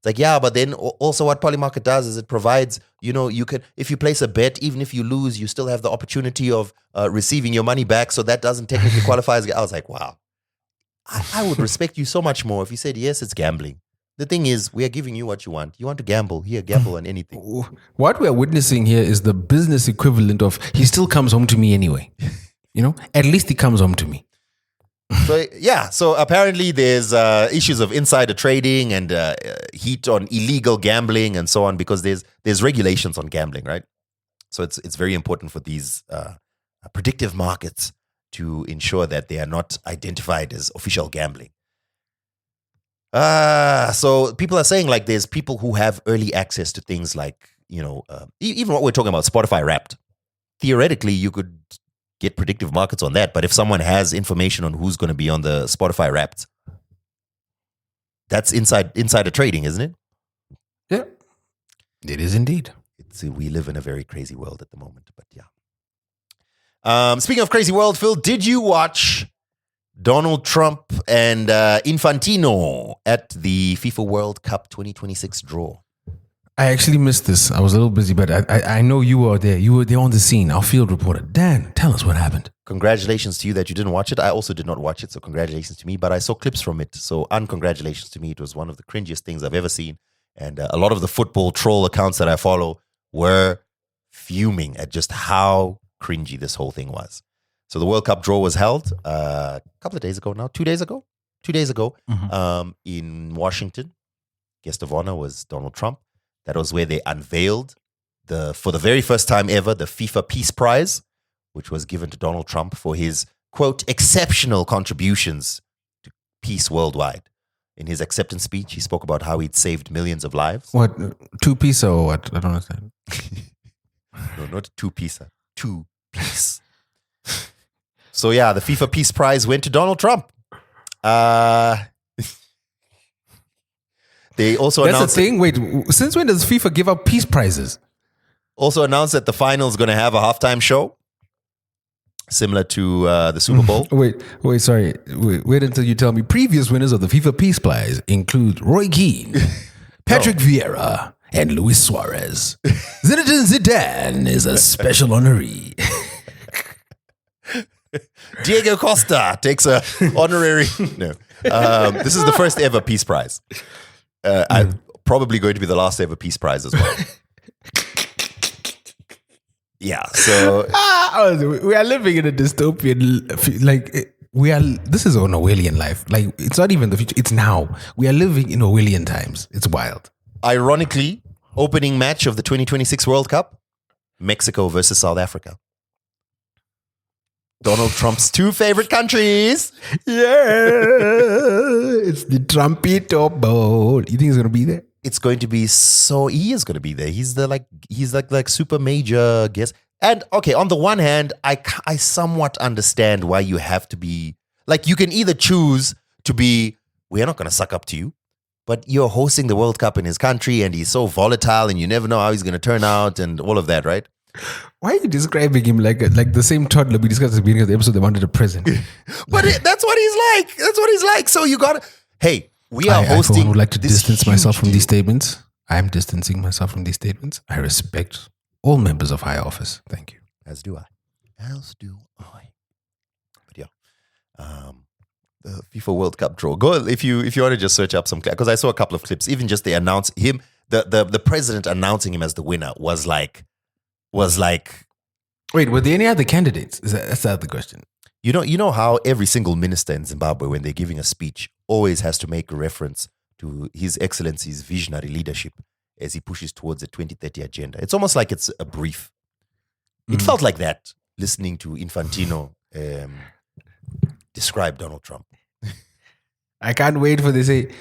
It's but then also what Polymarket does is it provides, you can, if you place a bet, even if you lose, you still have the opportunity of receiving your money back. So that doesn't technically qualify as, I was like, wow, I would respect you so much more if you said, yes, it's gambling. The thing is, we are giving you what you want. You want to gamble, here, gamble on anything. What we are witnessing here is the business equivalent of, he still comes home to me anyway. At least he comes home to me. So apparently there's issues of insider trading and heat on illegal gambling and so on, because there's regulations on gambling, right? So it's very important for these predictive markets to ensure that they are not identified as official gambling. So people are saying there's people who have early access to things even what we're talking about, Spotify Wrapped. Theoretically, you could get predictive markets on that. But if someone has information on who's going to be on the Spotify Wrapped, that's insider trading, isn't it? Yeah, it is indeed. We live in a very crazy world at the moment, but yeah. Speaking of crazy world, Phil, did you watch Donald Trump and Infantino at the FIFA World Cup 2026 draw? I actually missed this. I was a little busy, but I know you were there. You were there on the scene. Our field reporter. Dan, tell us what happened. Congratulations to you that you didn't watch it. I also did not watch it, so congratulations to me. But I saw clips from it, so uncongratulations to me. It was one of the cringiest things I've ever seen. And a lot of the football troll accounts that I follow were fuming at just how cringy this whole thing was. So the World Cup draw was held a couple of days ago now. 2 days ago? 2 days ago in Washington. Guest of honor was Donald Trump. That was where they unveiled, for the very first time ever, the FIFA Peace Prize, which was given to Donald Trump for his, quote, exceptional contributions to peace worldwide. In his acceptance speech, he spoke about how he'd saved millions of lives. What, 2 piece or what? I don't understand. No, not 2 piece, 2 piece. So yeah, the FIFA Peace Prize went to Donald Trump. They also That's announced the thing. Wait, since when does FIFA give out peace prizes? Also announced that the final is going to have a halftime show, similar to the Super Bowl. Wait, sorry. Wait until you tell me. Previous winners of the FIFA Peace Prize include Roy Keane, Patrick Vieira, and Luis Suarez. Zinedine Zidane is a special honoree. Diego Costa takes a honorary. No, this is the first ever Peace Prize. I'm probably going to be the last ever Peace Prize as well. Yeah, so we are living in a dystopian, this is an Orwellian life. Like, it's not even the future, it's now. We are living in Orwellian times. It's wild. ironically, opening match of the 2026 World Cup, Mexico versus South Africa. Donald Trump's 2 favorite countries. Yeah, it's the Trumpito Bowl. You think he's gonna be there? It's going to be he is going to be there. He's like super major guest. And okay, on the one hand, I somewhat understand why you have to be like, you can either choose to be, we're not going to suck up to you, but you're hosting the World Cup in his country and he's so volatile and you never know how he's going to turn out and all of that, right? Why are you describing him like the same toddler we discussed at the beginning of the episode that wanted a present? But that's what he's like. That's what he's like. So you got to, hey, we are hosting. I would like to distance myself from deal. these statements. I am distancing myself from these statements. I respect all members of high office. Thank you. As do I. But yeah, the FIFA World Cup draw. Go if you want to just search up some, because I saw a couple of clips. Even just they announce him, the president announcing him as the winner was like. Wait, were there any other candidates? That's the other question. You know how every single minister in Zimbabwe, when they're giving a speech, always has to make a reference to His Excellency's visionary leadership as he pushes towards the 2030 agenda. It's almost like it's a brief. It felt like that, listening to Infantino describe Donald Trump. I can't wait for they say,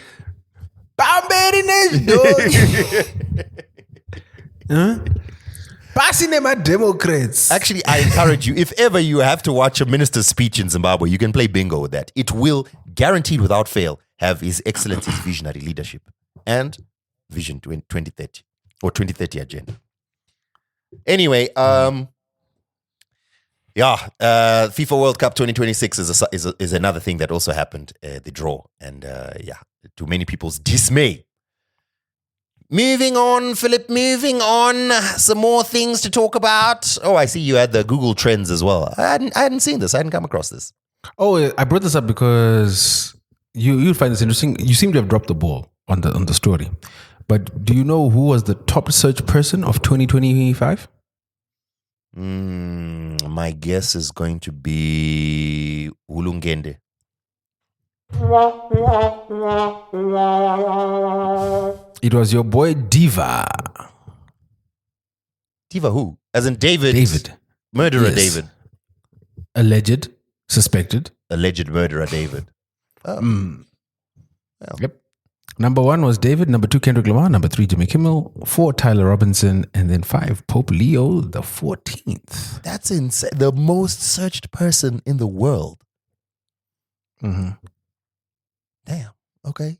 Bamberiness, dog. Huh? Passing them at Democrats. Actually, I encourage you, if ever you have to watch a minister's speech in Zimbabwe, you can play bingo with that. It will, guaranteed without fail, have His Excellency's visionary leadership and Vision 2030 or 2030 agenda. Anyway, FIFA World Cup 2026 is another thing that also happened, the draw. And to many people's dismay. Moving on, Philip, moving on. Some more things to talk about. Oh, I see you had the Google Trends as well. I hadn't seen this. I hadn't come across this. Oh, I brought this up because you'll find this interesting. You seem to have dropped the ball on the story. But do you know who was the top search person of 2025? My guess is going to be Ulungende. It was your boy Diva. Diva who? As in David. David. Murderer Yes. David. Alleged. Suspected. Alleged murderer David. Well. Yep. Number 1 was David. Number 2, Kendrick Lamar. Number 3, Jimmy Kimmel. 4, Tyler Robinson. And then 5, Pope Leo the 14th. That's insane. The most searched person in the world. Mm-hmm. Damn. Okay.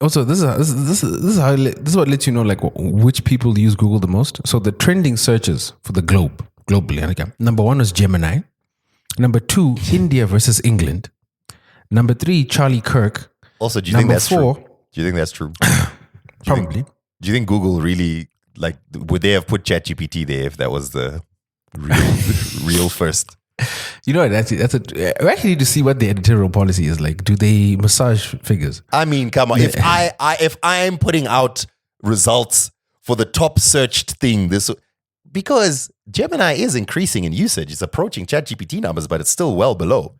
Also, this is what lets you know like which people use Google the most. So the trending searches for the globally. Okay. Number 1 was Gemini. Number 2, India versus England. Number 3, Charlie Kirk. Also, do you think that's 4, true? Do you think that's true? Probably. Do you think Google really, like, would they have put ChatGPT there if that was the real first? You know, we actually need to see what the editorial policy is like. Do they massage figures? I mean, come on. If I'm putting out results for the top searched thing, because Gemini is increasing in usage. It's approaching ChatGPT numbers, but it's still well below.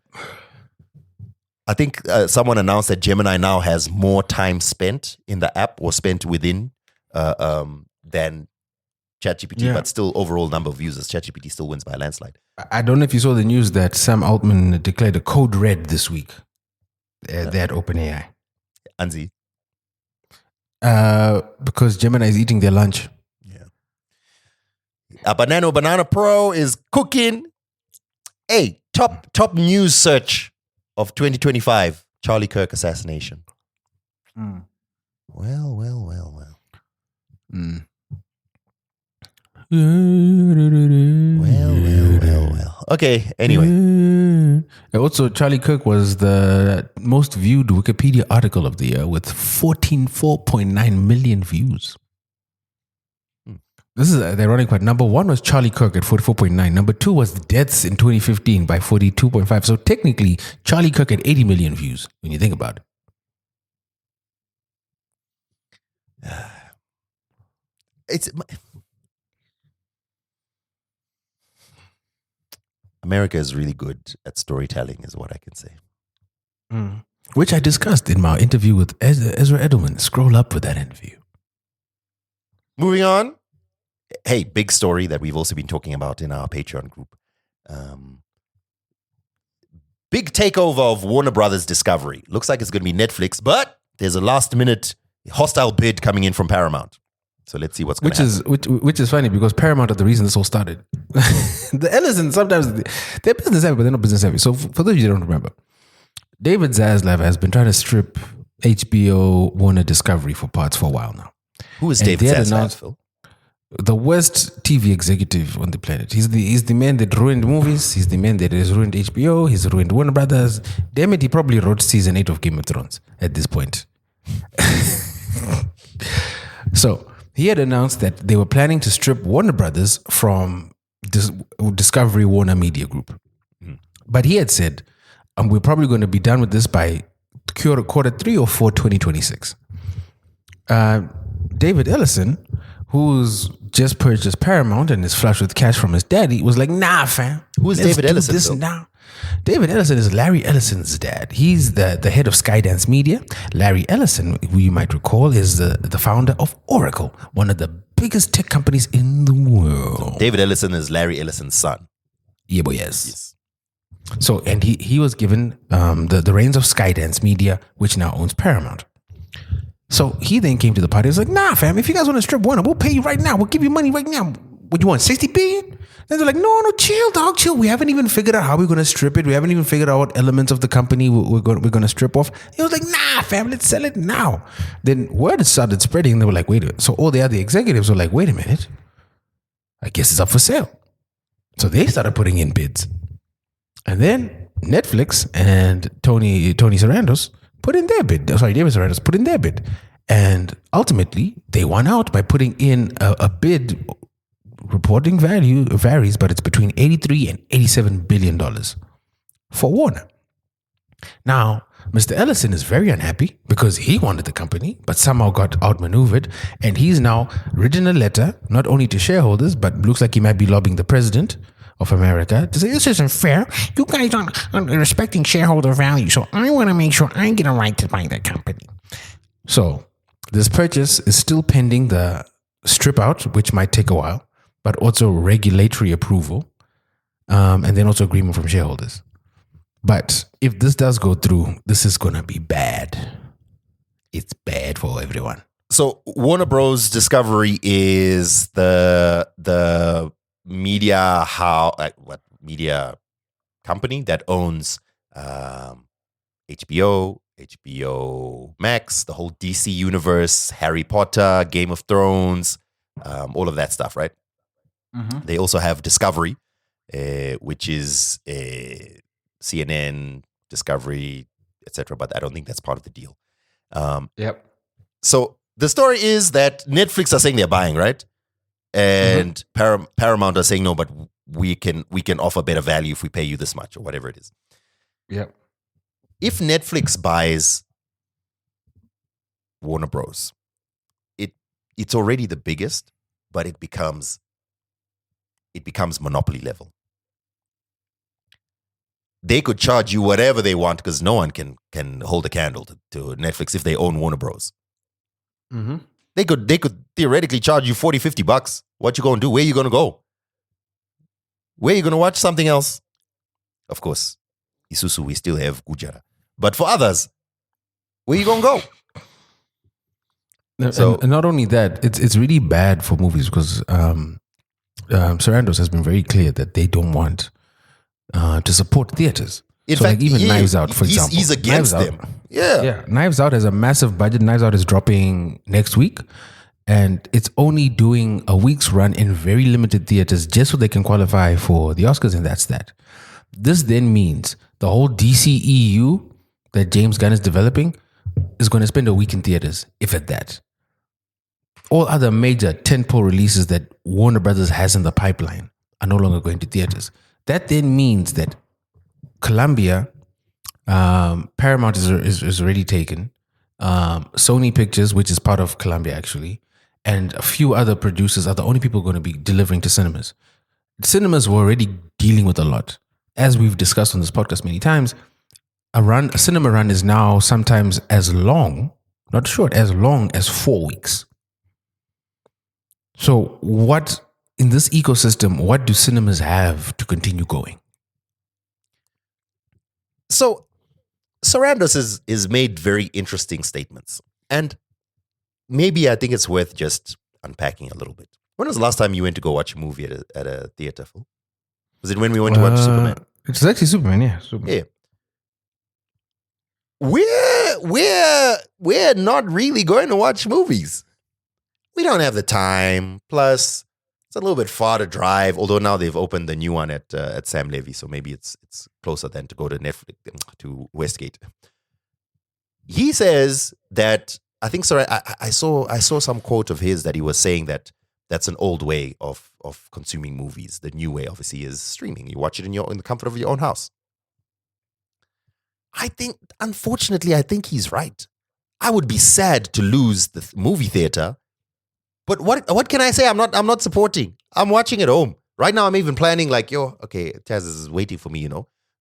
I think someone announced that Gemini now has more time spent in the app or spent within than ChatGPT, but still overall number of users, ChatGPT still wins by a landslide. I don't know if you saw the news that Sam Altman declared a code red this week. They had OpenAI. Anzi. Because Gemini is eating their lunch. Yeah. A Banana Pro is cooking. Hey, top news search of 2025, Charlie Kirk assassination. Well. Mm. Well. Okay, anyway. Also, Charlie Kirk was the most viewed Wikipedia article of the year with 4.9 million views. This is ironic, but number one was Charlie Kirk at 44.9. Number two was the deaths in 2015 by 42.5. So technically, Charlie Kirk had 80 million views when you think about it. America is really good at storytelling, is what I can say. Which I discussed in my interview with Ezra Edelman. Scroll up for that interview. Moving on. Hey, big story that we've also been talking about in our Patreon group. Big takeover of Warner Brothers Discovery. Looks like it's going to be Netflix, but there's a last-minute hostile bid coming in from Paramount. So let's see what's going to happen. Which is funny because Paramount are the reason this all started. The Ellison, sometimes they're business savvy, but they're not business savvy. So for those of you who don't remember, David Zaslav has been trying to strip HBO Warner Discovery for parts for a while now. Who is David Zaslav, Phil? The worst TV executive on the planet. He's the man that ruined movies. He's the man that has ruined HBO. He's ruined Warner Brothers. Damn it, he probably wrote season 8 of Game of Thrones at this point. So he had announced that they were planning to strip Warner Brothers from Discovery Warner Media Group. But he had said, we're probably going to be done with this by quarter 3 or 4 2026. David Ellison, who's just purchased Paramount and is flush with cash from his daddy, was like, nah, fam. Who is David Ellison? Now. David Ellison is Larry Ellison's dad. He's the head of Skydance Media. Larry Ellison, who you might recall, is the founder of Oracle, one of the biggest tech companies in the world. David Ellison is Larry Ellison's son. Yeah, boy, yes. So, and he was given the reins of Skydance Media, which now owns Paramount. So he then came to the party. He was like, nah, fam, if you guys want to strip Warner, we'll pay you right now. We'll give you money right now. What you want, 60 billion? Then they're like, no, chill, dog, chill. We haven't even figured out how we're going to strip it. We haven't even figured out what elements of the company we're going to strip off. He was like, nah, fam, let's sell it now. Then word started spreading. They were like, wait a minute. So all the other executives were like, wait a minute. I guess it's up for sale. So they started putting in bids. And then Netflix and Tony Sarandos put in their bid. Sorry, David Sarandos put in their bid. And ultimately, they won out by putting in a bid. Reporting value varies, but it's between $83 and $87 billion for Warner. Now, Mr. Ellison is very unhappy because he wanted the company, but somehow got outmaneuvered. And he's now written a letter, not only to shareholders, but looks like he might be lobbying the president of America to say, this isn't fair. You guys aren't respecting shareholder value. So I want to make sure I get a right to buy that company. So this purchase is still pending the strip out, which might take a while, but also regulatory approval, and then also agreement from shareholders. But if this does go through, this is going to be bad. It's bad for everyone. So Warner Bros. Discovery is the media media company that owns HBO, HBO Max, the whole DC universe, Harry Potter, Game of Thrones, all of that stuff, right? Mm-hmm. They also have Discovery, which is CNN, Discovery, etc. But I don't think that's part of the deal. Yep. So the story is that Netflix are saying they're buying, right? And Paramount are saying no, but we can offer better value if we pay you this much or whatever it is. Yeah. If Netflix buys Warner Bros, it's already the biggest, but it becomes monopoly level. They could charge you whatever they want because no one can hold a candle to Netflix if they own Warner Bros. Mm-hmm. They could theoretically charge you $40-$50. What you gonna do? Where you gonna go? Where you gonna watch something else? Of course, Isuzu, we still have Gujara. But for others, where you gonna go? So, and not only that, it's really bad for movies because Sarandos has been very clear that they don't want to support theaters. In fact, even Knives Out, for example. He's against Knives them. Out, Yeah. Knives Out has a massive budget. Knives Out is dropping next week. And it's only doing a week's run in very limited theaters just so they can qualify for the Oscars, and that's that. This then means the whole DCEU that James Gunn is developing is going to spend a week in theaters, if at that. All other major tentpole releases that Warner Brothers has in the pipeline are no longer going to theaters. That then means that Columbia, Paramount is already taken, Sony Pictures, which is part of Columbia actually, and a few other producers are the only people going to be delivering to cinemas. Cinemas were already dealing with a lot. As we've discussed on this podcast many times, a cinema run is now sometimes as long, not short, as long as 4 weeks. So what, in this ecosystem, what do cinemas have to continue going? So Sarandos is made very interesting statements. And maybe I think it's worth just unpacking a little bit. When was the last time you went to go watch a movie at a theater, Phil? Was it when we went to watch Superman? It's actually Superman, yeah. Superman. Yeah. We're not really going to watch movies. We don't have the time. Plus, it's a little bit far to drive. Although now they've opened the new one at Sam Levy, so maybe it's closer than to go to Netflix to Westgate. He says that I think sorry, I saw some quote of his that he was saying that that's an old way of consuming movies. The new way, obviously, is streaming. You watch it in the comfort of your own house. Unfortunately, I think he's right. I would be sad to lose the movie theater. But what can I say? I'm not supporting. I'm watching at home. Right now, I'm even planning like, okay, Taz is waiting for me,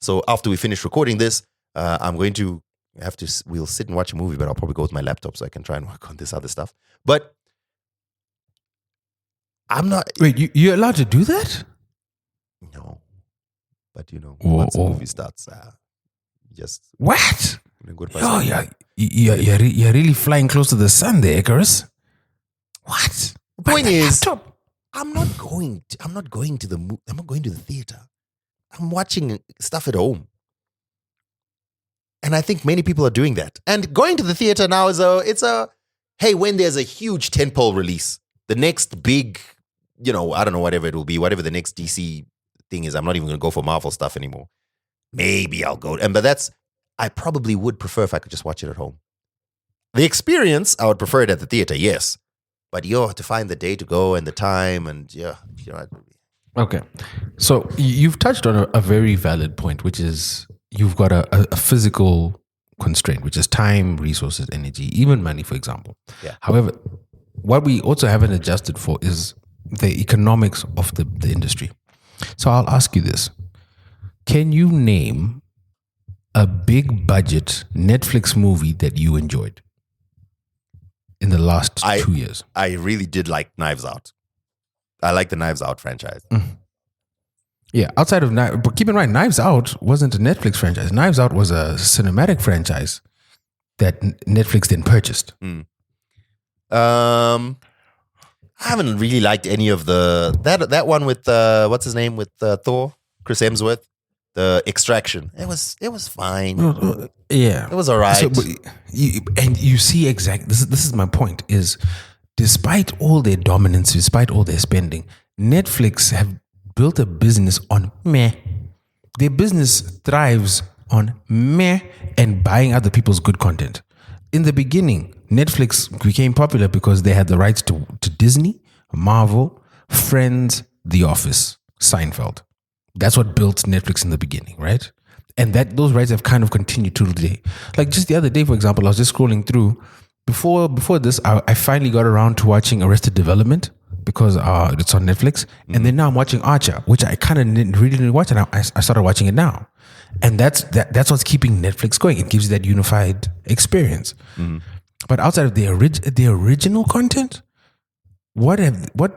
So after we finish recording this, I'm going to we'll sit and watch a movie, but I'll probably go with my laptop so I can try and work on this other stuff. But I'm not. Wait, you're allowed to do that? No. But once the movie starts, just. What? Oh, yeah. You're really flying close to the sun there, Icarus. What? The point is, I'm not going to the theater. I'm watching stuff at home. And I think many people are doing that. And going to the theater now is hey, when there's a huge tentpole release, the next big, I don't know, whatever it will be, whatever the next DC thing is, I'm not even going to go for Marvel stuff anymore. Maybe I'll go. But I probably would prefer if I could just watch it at home. The experience, I would prefer it at the theater, yes. But to find the day to go and the time and Okay. So you've touched on a very valid point, which is you've got a physical constraint, which is time, resources, energy, even money, for example. Yeah. However, what we also haven't adjusted for is the economics of the industry. So I'll ask you this. Can you name a big budget Netflix movie that you enjoyed in the last 2 years? I really did like Knives Out. I like the Knives Out franchise. Yeah, outside of but keep in mind, Knives Out wasn't a Netflix franchise. Knives Out was a cinematic franchise that Netflix then purchased. I haven't really liked any of that one with what's his name with Thor, Chris Hemsworth, the Extraction. It was fine. Yeah, it was all right. So, you see exactly this is my point. Is despite all their dominance, despite all their spending, Netflix have built a business on meh. Their business thrives on meh and buying other people's good content. in the beginning, Netflix became popular because they had the rights to Disney, Marvel, Friends, The Office, Seinfeld. That's what built Netflix in the beginning, right? And that those rights have kind of continued to today. Like just the other day, for example, I was just scrolling through. Before this, I finally got around to watching Arrested Development because it's on Netflix. And then now I'm watching Archer, which I kind of really didn't watch, and I started watching it now. And that's what's keeping Netflix going. It gives you that unified experience. But outside of the original content, what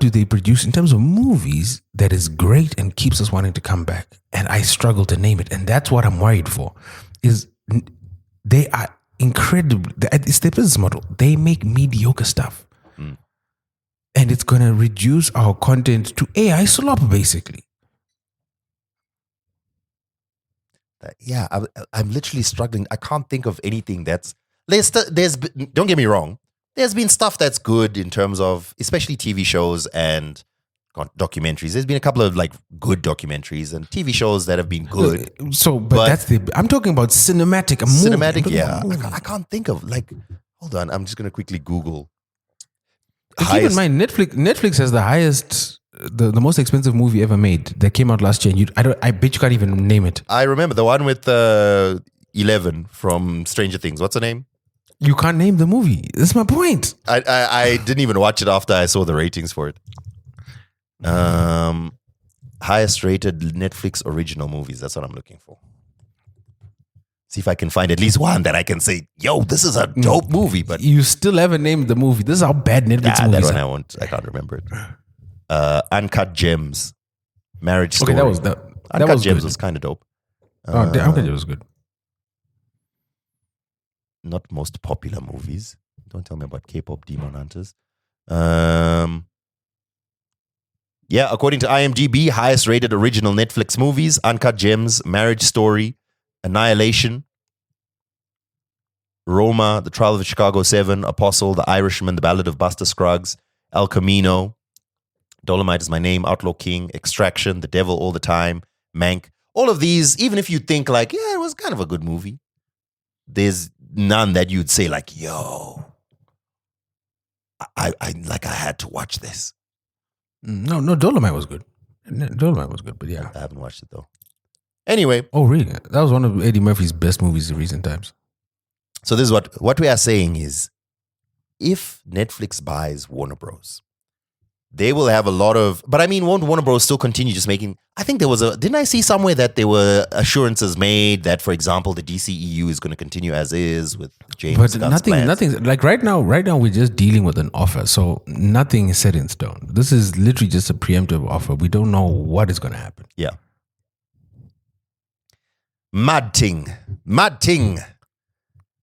do they produce in terms of movies that is great and keeps us wanting to come back? And I struggle to name it. And that's what I'm worried for. Is they are incredible. It's their business model. They make mediocre stuff. And it's going to reduce our content to AI slop, basically. Yeah, I'm literally struggling. I can't think of anything that's... don't get me wrong. There's been stuff that's good in terms of, especially TV shows and documentaries. There's been a couple of like good documentaries and TV shows that have been good. So, but I'm talking about cinematic. Cinematic, yeah. I can't think of hold on. I'm just going to quickly Google. Keep in mind, Netflix has the highest, the most expensive movie ever made that came out last year. I bet you can't even name it. I remember the one with 11 from Stranger Things. What's her name? You can't name the movie. That's my point. I didn't even watch it after I saw the ratings for it. Highest rated Netflix original movies. That's what I'm looking for. See if I can find at least one that I can say, yo, this is a dope movie. But you still haven't named the movie. This is how bad Netflix movies that are. one I can't remember it. Uncut Gems. Marriage Story. Okay, that was Gems good. was kind of dope. Uncut Gems was good. Not most popular movies. Don't tell me about K-pop Demon Hunters. Yeah, according to IMDb, highest rated original Netflix movies: Uncut Gems, Marriage Story, Annihilation, Roma, The Trial of the Chicago 7, Apostle, The Irishman, The Ballad of Buster Scruggs, El Camino, Dolomite Is My Name, Outlaw King, Extraction, The Devil All the Time, Mank. All of these, even if you think like, yeah, it was kind of a good movie, there's none that you'd say like, yo, I had to watch this. No, Dolomite was good. Dolomite was good, but yeah. I haven't watched it though. Anyway. Oh, really? That was one of Eddie Murphy's best movies in recent times. So this is what we are saying is, if Netflix buys Warner Bros., they will have a lot of, but I mean, won't Warner Bros. Still continue just making, I think didn't I see somewhere that there were assurances made that, for example, the DCEU is going to continue as is with James Gunn's plans? Nothing's, like right now we're just dealing with an offer. So nothing is set in stone. This is literally just a preemptive offer. We don't know what is going to happen. Yeah. Mad ting.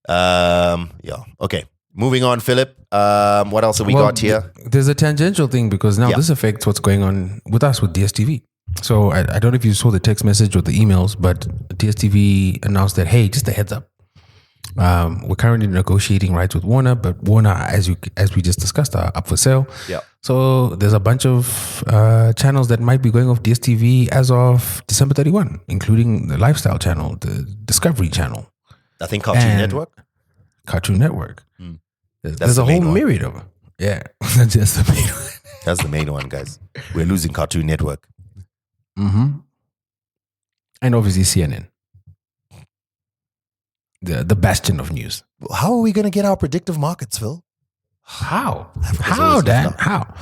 Yeah. Okay. Moving on, Philip. What else have we got here? There's a tangential thing because now this affects what's going on with us with DSTV. So I don't know if you saw the text message or the emails, but DSTV announced that, hey, just a heads up. We're currently negotiating rights with Warner, but Warner, as we just discussed, are up for sale. Yeah. So there's a bunch of channels that might be going off DSTV as of December 31, including the Lifestyle channel, the Discovery channel. I think Cartoon Network. There's a whole myriad of them. Yeah, that's just the main one. That's the main one, guys. We're losing Cartoon Network. Mm-hmm. And obviously CNN. The bastion of news. How are we going to get our predictive markets, Phil? How, Dan? How?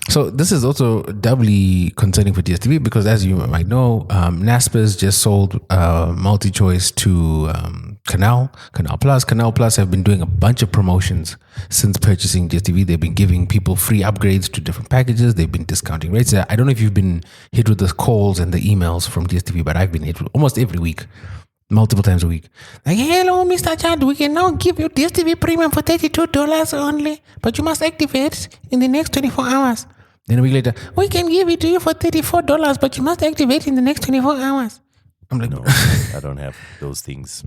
So this is also doubly concerning for DSTV because, as you might know, NASPA's just sold MultiChoice to Canal Plus. Canal Plus have been doing a bunch of promotions since purchasing DSTV. They've been giving people free upgrades to different packages. They've been discounting rates. I don't know if you've been hit with the calls and the emails from DSTV, but I've been hit with almost every week. Multiple times a week. Like, hello, Mr. Chad, we can now give you DSTV Premium for $32 only, but you must activate in the next 24 hours. Then a week later, we can give it to you for $34, but you must activate in the next 24 hours. I'm like, no, I don't have those things.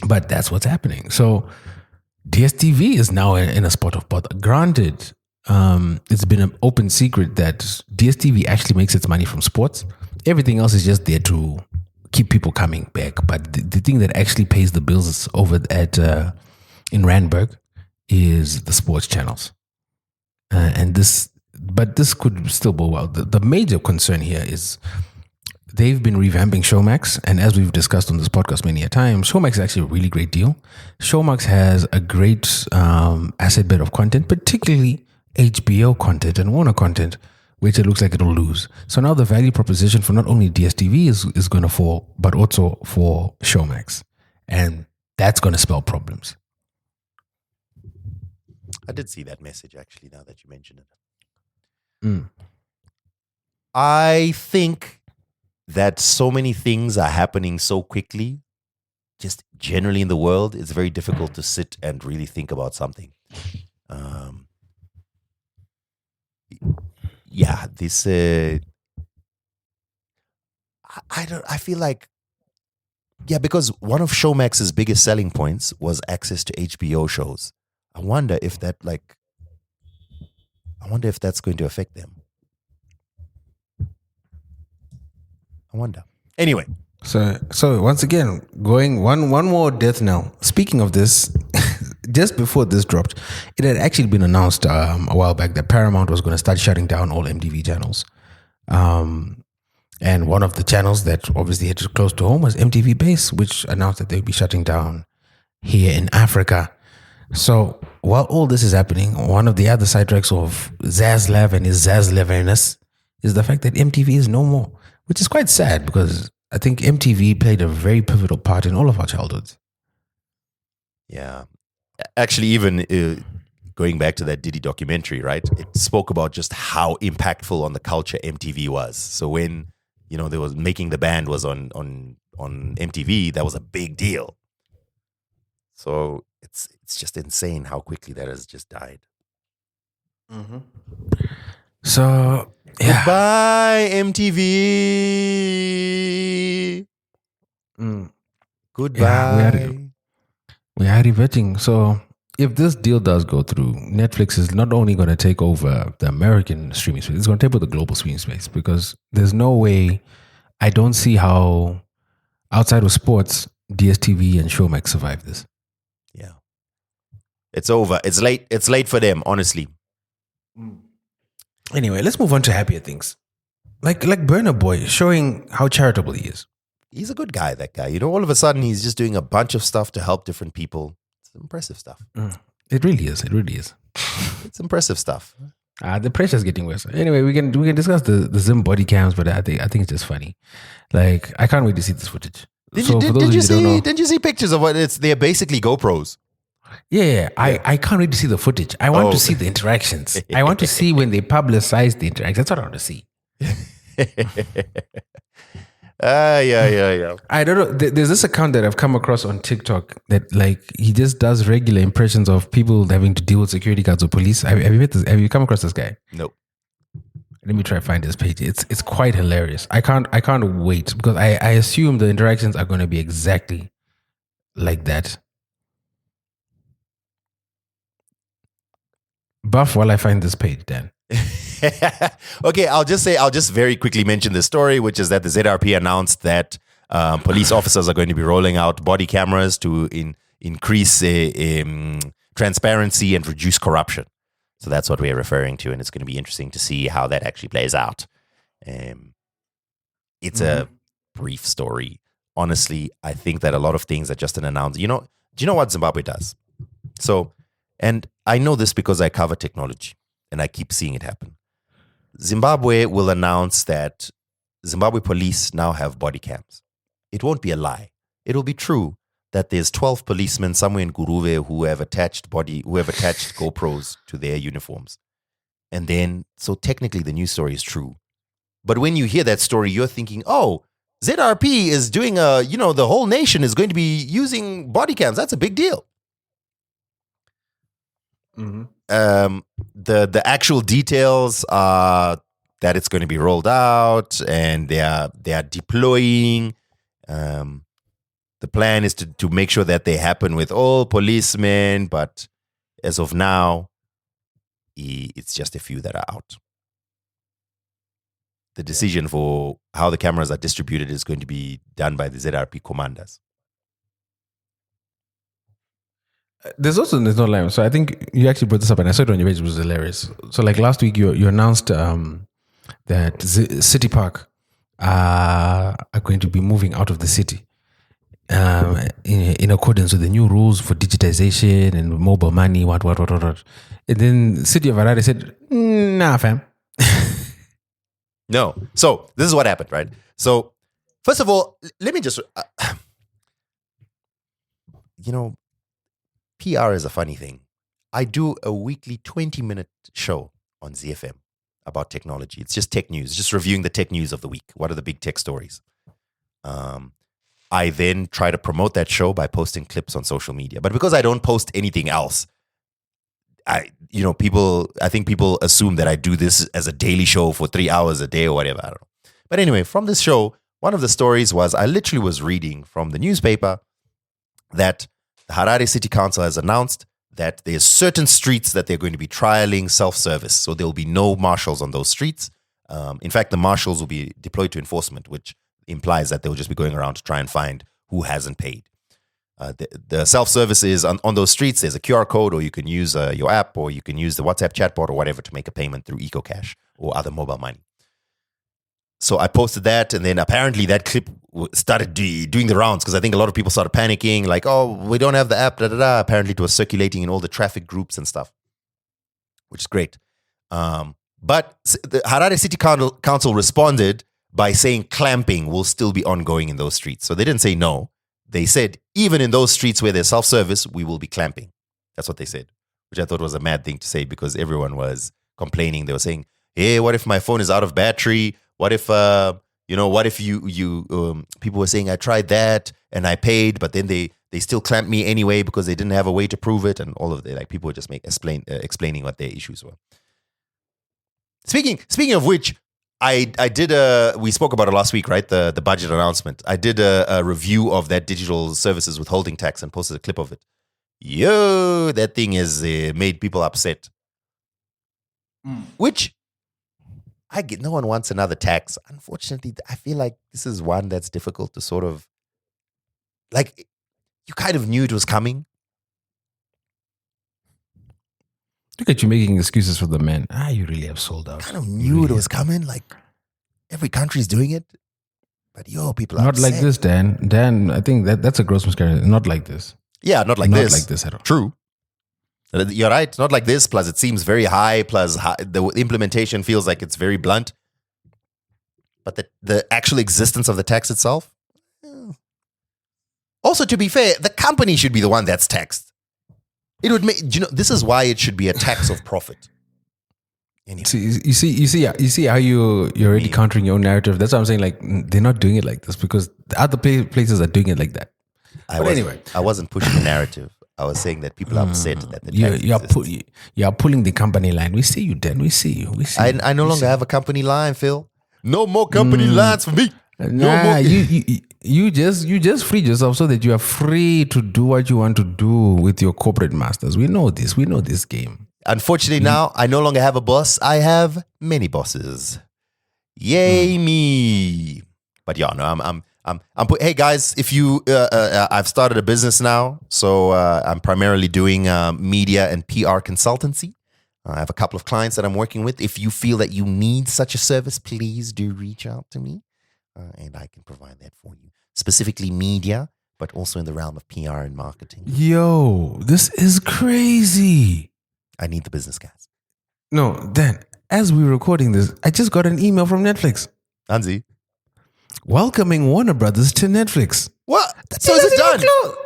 But that's what's happening. So DSTV is now in a spot of bother. Granted, it's been an open secret that DSTV actually makes its money from sports. Everything else is just there to keep people coming back. But the thing that actually pays the bills over at in Randburg is the sports channels. But this could still go well. The major concern here is they've been revamping Showmax, and as we've discussed on this podcast many a time, Showmax is actually a really great deal. Showmax has a great asset bed of content, particularly HBO content and Warner content, which it looks like it'll lose. So now the value proposition for not only DSTV is going to fall, but also for Showmax, and that's going to spell problems. I did see that message actually. Now that you mention it, I think that so many things are happening so quickly, just generally in the world, it's very difficult to sit and really think about something. This. I feel like. Yeah, because one of Showmax's biggest selling points was access to HBO shows. I wonder if that's going to affect them. I wonder. Anyway. So once again, going one more death knell. Speaking of this, just before this dropped, it had actually been announced a while back that Paramount was going to start shutting down all MTV channels. And one of the channels that obviously hit close to home was MTV Base, which announced that they'd be shutting down here in Africa. So while all this is happening, one of the other side tracks of Zaslav and his Zazlaverness is the fact that MTV is no more, which is quite sad because I think MTV played a very pivotal part in all of our childhoods. Yeah. Actually, even going back to that Diddy documentary, right? It spoke about just how impactful on the culture MTV was. So when, there was Making the Band was on MTV, that was a big deal. So it's just insane how quickly that has just died. Mm-hmm. So yeah. Goodbye, MTV. Goodbye. Yeah, we are reverting. So if this deal does go through, Netflix is not only going to take over the American streaming space, it's going to take over the global streaming space because there's no way, I don't see how outside of sports, DSTV and Showmax survive this. Yeah. It's over. It's late. It's late for them, honestly. Anyway, let's move on to happier things. Like Burna Boy showing how charitable he is. He's a good guy, that guy. All of a sudden he's just doing a bunch of stuff to help different people. It's impressive stuff. It really is. It really is. It's impressive stuff. The pressure's getting worse. Anyway, we can discuss the Zim body cams, but I think it's just funny. Like, I can't wait to see this footage. Did you see pictures of what they're basically GoPros? Yeah. I can't wait to see the footage. I want to see the interactions. I want to see when they publicize the interactions. That's what I want to see. Yeah. I don't know. There's this account that I've come across on TikTok that he just does regular impressions of people having to deal with security guards or police. Have you met this? Have you come across this guy? Nope. Let me try to find this page. It's quite hilarious. I can't wait because I assume the interactions are going to be exactly like that. Buff while I find this page, Dan. Okay, I'll just very quickly mention the story, which is that the ZRP announced that police officers are going to be rolling out body cameras to increase transparency and reduce corruption. So that's what we're referring to, and it's going to be interesting to see how that actually plays out. It's a brief story. Honestly, I think that a lot of things are just an announcement. Do you know what Zimbabwe does? So, and I know this because I cover technology, and I keep seeing it happen. Zimbabwe will announce that Zimbabwe police now have body cams. It won't be a lie. It'll be true that there's 12 policemen somewhere in Guruve who have attached GoPros to their uniforms. And then, so technically the news story is true. But when you hear that story, you're thinking, oh, ZRP is doing the whole nation is going to be using body cams. That's a big deal. Mm-hmm. The actual details are that it's going to be rolled out and they are deploying. The plan is to make sure that they happen with all policemen, but as of now, it's just a few that are out. The decision for how the cameras are distributed is going to be done by the ZRP commanders. there's no line. So I think you actually brought this up, and I saw it on your page. It was hilarious. So like last week, you announced that City Park are going to be moving out of the city in accordance with the new rules for digitization and mobile money. What. And then City of Harare said, "Nah, fam." No. So this is what happened, right? So first of all, let me just, PR is a funny thing. I do a weekly 20-minute show on ZFM about technology. It's just tech news, just reviewing the tech news of the week. What are the big tech stories? I then try to promote that show by posting clips on social media. But because I don't post anything else, I think people assume that I do this as a daily show for 3 hours a day or whatever. I don't know. But anyway, from this show, one of the stories was I literally was reading from the newspaper that the Harare City Council has announced that there's certain streets that they're going to be trialing self-service. So there will be no marshals on those streets. In fact, the marshals will be deployed to enforcement, which implies that they'll just be going around to try and find who hasn't paid. The self-service is on those streets. There's a QR code, or you can use your app, or you can use the WhatsApp chatbot or whatever to make a payment through EcoCash or other mobile money. So I posted that, and then apparently that clip started doing the rounds because I think a lot of people started panicking, like, oh, we don't have the app, da-da-da. Apparently it was circulating in all the traffic groups and stuff, which is great. But the Harare City Council responded by saying clamping will still be ongoing in those streets. So they didn't say no. They said, even in those streets where there's self-service, we will be clamping. That's what they said, which I thought was a mad thing to say because everyone was complaining. They were saying, hey, what if my phone is out of battery? What if, what if people were saying I tried that and I paid, but then they still clamped me anyway because they didn't have a way to prove it, and all of that. Like people were just explaining what their issues were. Speaking of which, we spoke about it last week, right? The budget announcement. I did a review of that digital services withholding tax and posted a clip of it. Yo, that thing has made people upset. Which no one wants another tax. Unfortunately, I feel like this is one that's difficult to sort of, like, you kind of knew it was coming. Look at you making excuses for the men. You really have sold out. Kind of knew it was coming. Like, every country's doing it. But people are not upset. like this, Dan. Dan, I think that's a gross miscarriage. Not like this. Yeah, not like this. Not like this at all. True. You're right. Not like this. Plus, it seems very high. Plus, the implementation feels like it's very blunt. But the actual existence of the tax itself. Also, to be fair, the company should be the one that's taxed. It would make, this is why it should be a tax of profit. Anyway. You see how you're already countering your own narrative. That's what I'm saying. Like, they're not doing it like this because the other places are doing it like that. I wasn't pushing the narrative. I was saying that people are upset that the tax exists. You are pulling the company line. We see you, Dan. We see you. I no longer have a company line, Phil. No more company lines for me. Nah, you just freed yourself so that you are free to do what you want to do with your corporate masters. We know this. We know this game. Unfortunately, now I no longer have a boss. I have many bosses. Yay me! But yeah, no, hey guys, if you, I've started a business now, so I'm primarily doing media and PR consultancy. I have a couple of clients that I'm working with. If you feel that you need such a service, please do reach out to me, and I can provide that for you. Specifically media, but also in the realm of PR and marketing. Yo, this is crazy. I need the business guys. No, Dan, as we're recording this, I just got an email from Netflix. Anzi. Welcoming Warner Brothers to Netflix. What? So is it done?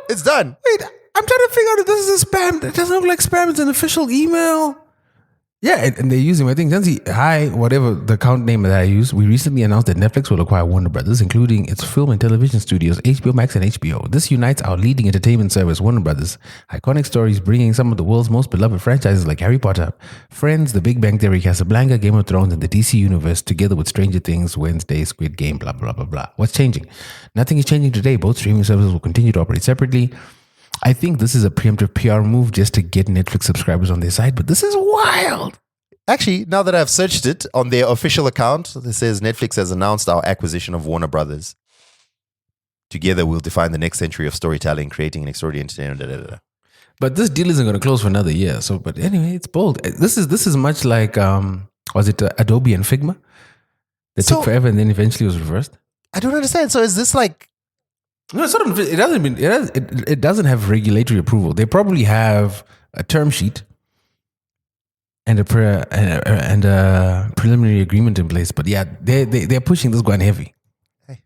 It's done. Wait, I'm trying to figure out if this is a spam. It doesn't look like spam. It's an official email. Yeah, and they're using my thing. Janzi, hi, whatever the account name that I use. We recently announced that Netflix will acquire Warner Brothers, including its film and television studios, HBO Max and HBO. This unites our leading entertainment service, Warner Brothers. Iconic stories bringing some of the world's most beloved franchises like Harry Potter, Friends, The Big Bang Theory, Casablanca, Game of Thrones, and the DC Universe, together with Stranger Things, Wednesday, Squid Game, blah, blah, blah, blah. What's changing? Nothing is changing today. Both streaming services will continue to operate separately. I think this is a preemptive PR move just to get Netflix subscribers on their side, but this is wild. Actually, now that I've searched it on their official account, it says Netflix has announced our acquisition of Warner Brothers. Together, we'll define the next century of storytelling, creating an extraordinary entertainment. But this deal isn't going to close for another year. So, but anyway, it's bold. This is much like was it Adobe and Figma? They took forever and then eventually it was reversed. I don't understand. So is this like? No, it doesn't have regulatory approval. They probably have a term sheet and a preliminary agreement in place. But yeah, they're pushing this one heavy. Hey.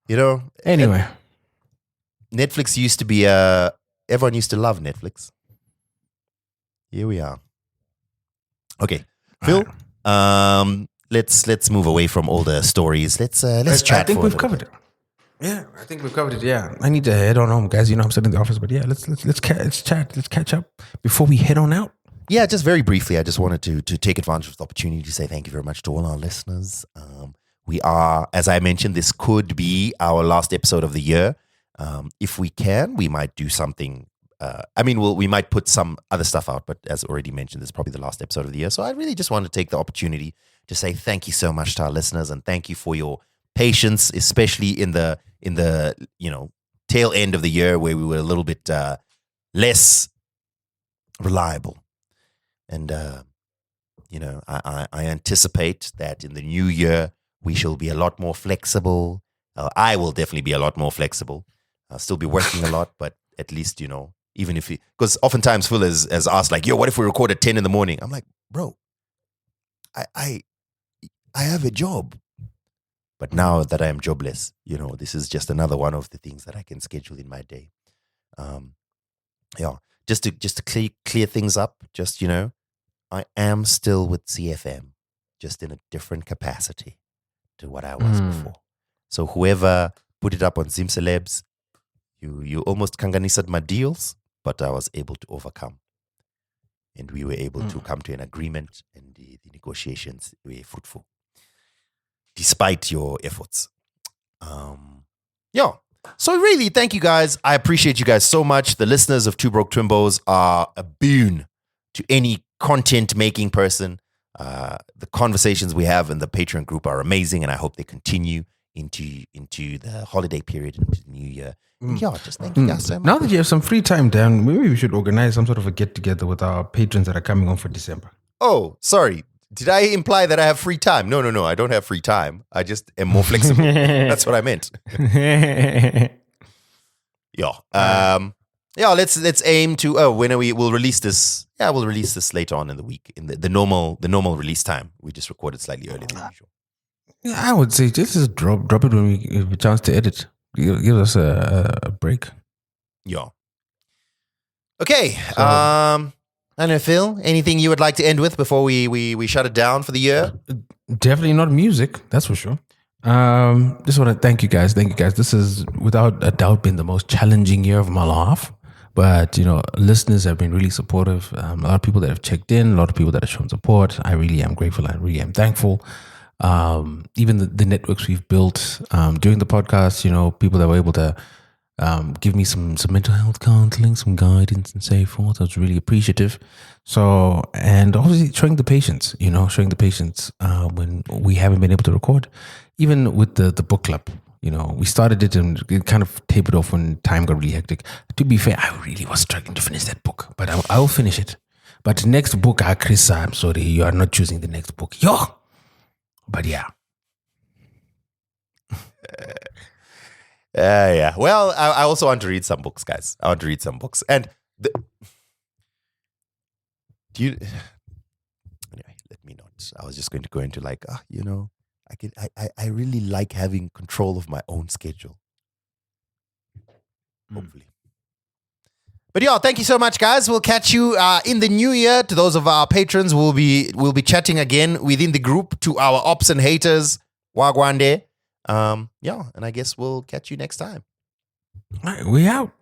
You know. Anyway, Netflix used to be everyone used to love Netflix. Here we are. Okay, Phil. Let's move away from all the stories. Let's chat. I think we've covered it. Yeah, I think we've covered it. Yeah, I need to head on home, guys. You know I'm sitting in the office, but yeah, let's chat. Let's catch up before we head on out. Yeah, just very briefly, I just wanted to take advantage of the opportunity to say thank you very much to all our listeners. We are, as I mentioned, this could be our last episode of the year. If we can, we might do something. We might put some other stuff out, but as already mentioned, this is probably the last episode of the year. So I really just want to take the opportunity to say thank you so much to our listeners and thank you for your patience, especially in the tail end of the year where we were a little bit less reliable. And I anticipate that in the new year we shall be a lot more flexible. I will definitely be a lot more flexible. I'll still be working a lot, but at least, even if because oftentimes Phil has asked like, yo, what if we record at 10 in the morning? I'm like, bro, I have a job. But now that I am jobless, this is just another one of the things that I can schedule in my day. Just to clear things up, I am still with CFM, just in a different capacity to what I was before. So whoever put it up on Zim Celebs, you almost kanganisat my deals, but I was able to overcome. And we were able to come to an agreement, and the negotiations were fruitful, despite your efforts. So really, thank you guys. I appreciate you guys so much. The listeners of Two Broke Twimbos are a boon to any content-making person. The conversations we have in the Patreon group are amazing, and I hope they continue into the holiday period, into the new year. Just thank you guys so much. Now that you have some free time, Dan, maybe we should organize some sort of a get-together with our patrons that are coming on for December. Oh, sorry. Did I imply that I have free time? No. I don't have free time. I just am more flexible. That's what I meant. Let's aim to. When we'll release this? Yeah, we'll release this later on in the week in the normal release time. We just recorded slightly earlier than usual. Yeah, I would say just drop it when we have a chance to edit. Give us a break. Yeah. Okay. So, I don't know, Phil, anything you would like to end with before we shut it down for the year? Definitely not music, that's for sure. Just want to thank you guys. This has without a doubt been the most challenging year of my life. But, listeners have been really supportive. A lot of people that have checked in, a lot of people that have shown support. I really am grateful. I really am thankful. Even the networks we've built during the podcast, people that were able to give me some mental health counseling, some guidance and so forth. I was really appreciative. So, and obviously showing the patience when we haven't been able to record. Even with the book club, we started it and it kind of tapered off when time got really hectic. To be fair, I really was struggling to finish that book, but I will finish it. But next book, Chris, I'm sorry, you are not choosing the next book. But yeah. Yeah. Well, I also want to read some books, guys. I want to read some books. And anyway, let me not. I was just going to go into like, I really like having control of my own schedule. Hopefully. But thank you so much, guys. We'll catch you in the new year. To those of our patrons, we'll be chatting again within the group. To our ops and haters, wagwande. And I guess we'll catch you next time. All right, we out.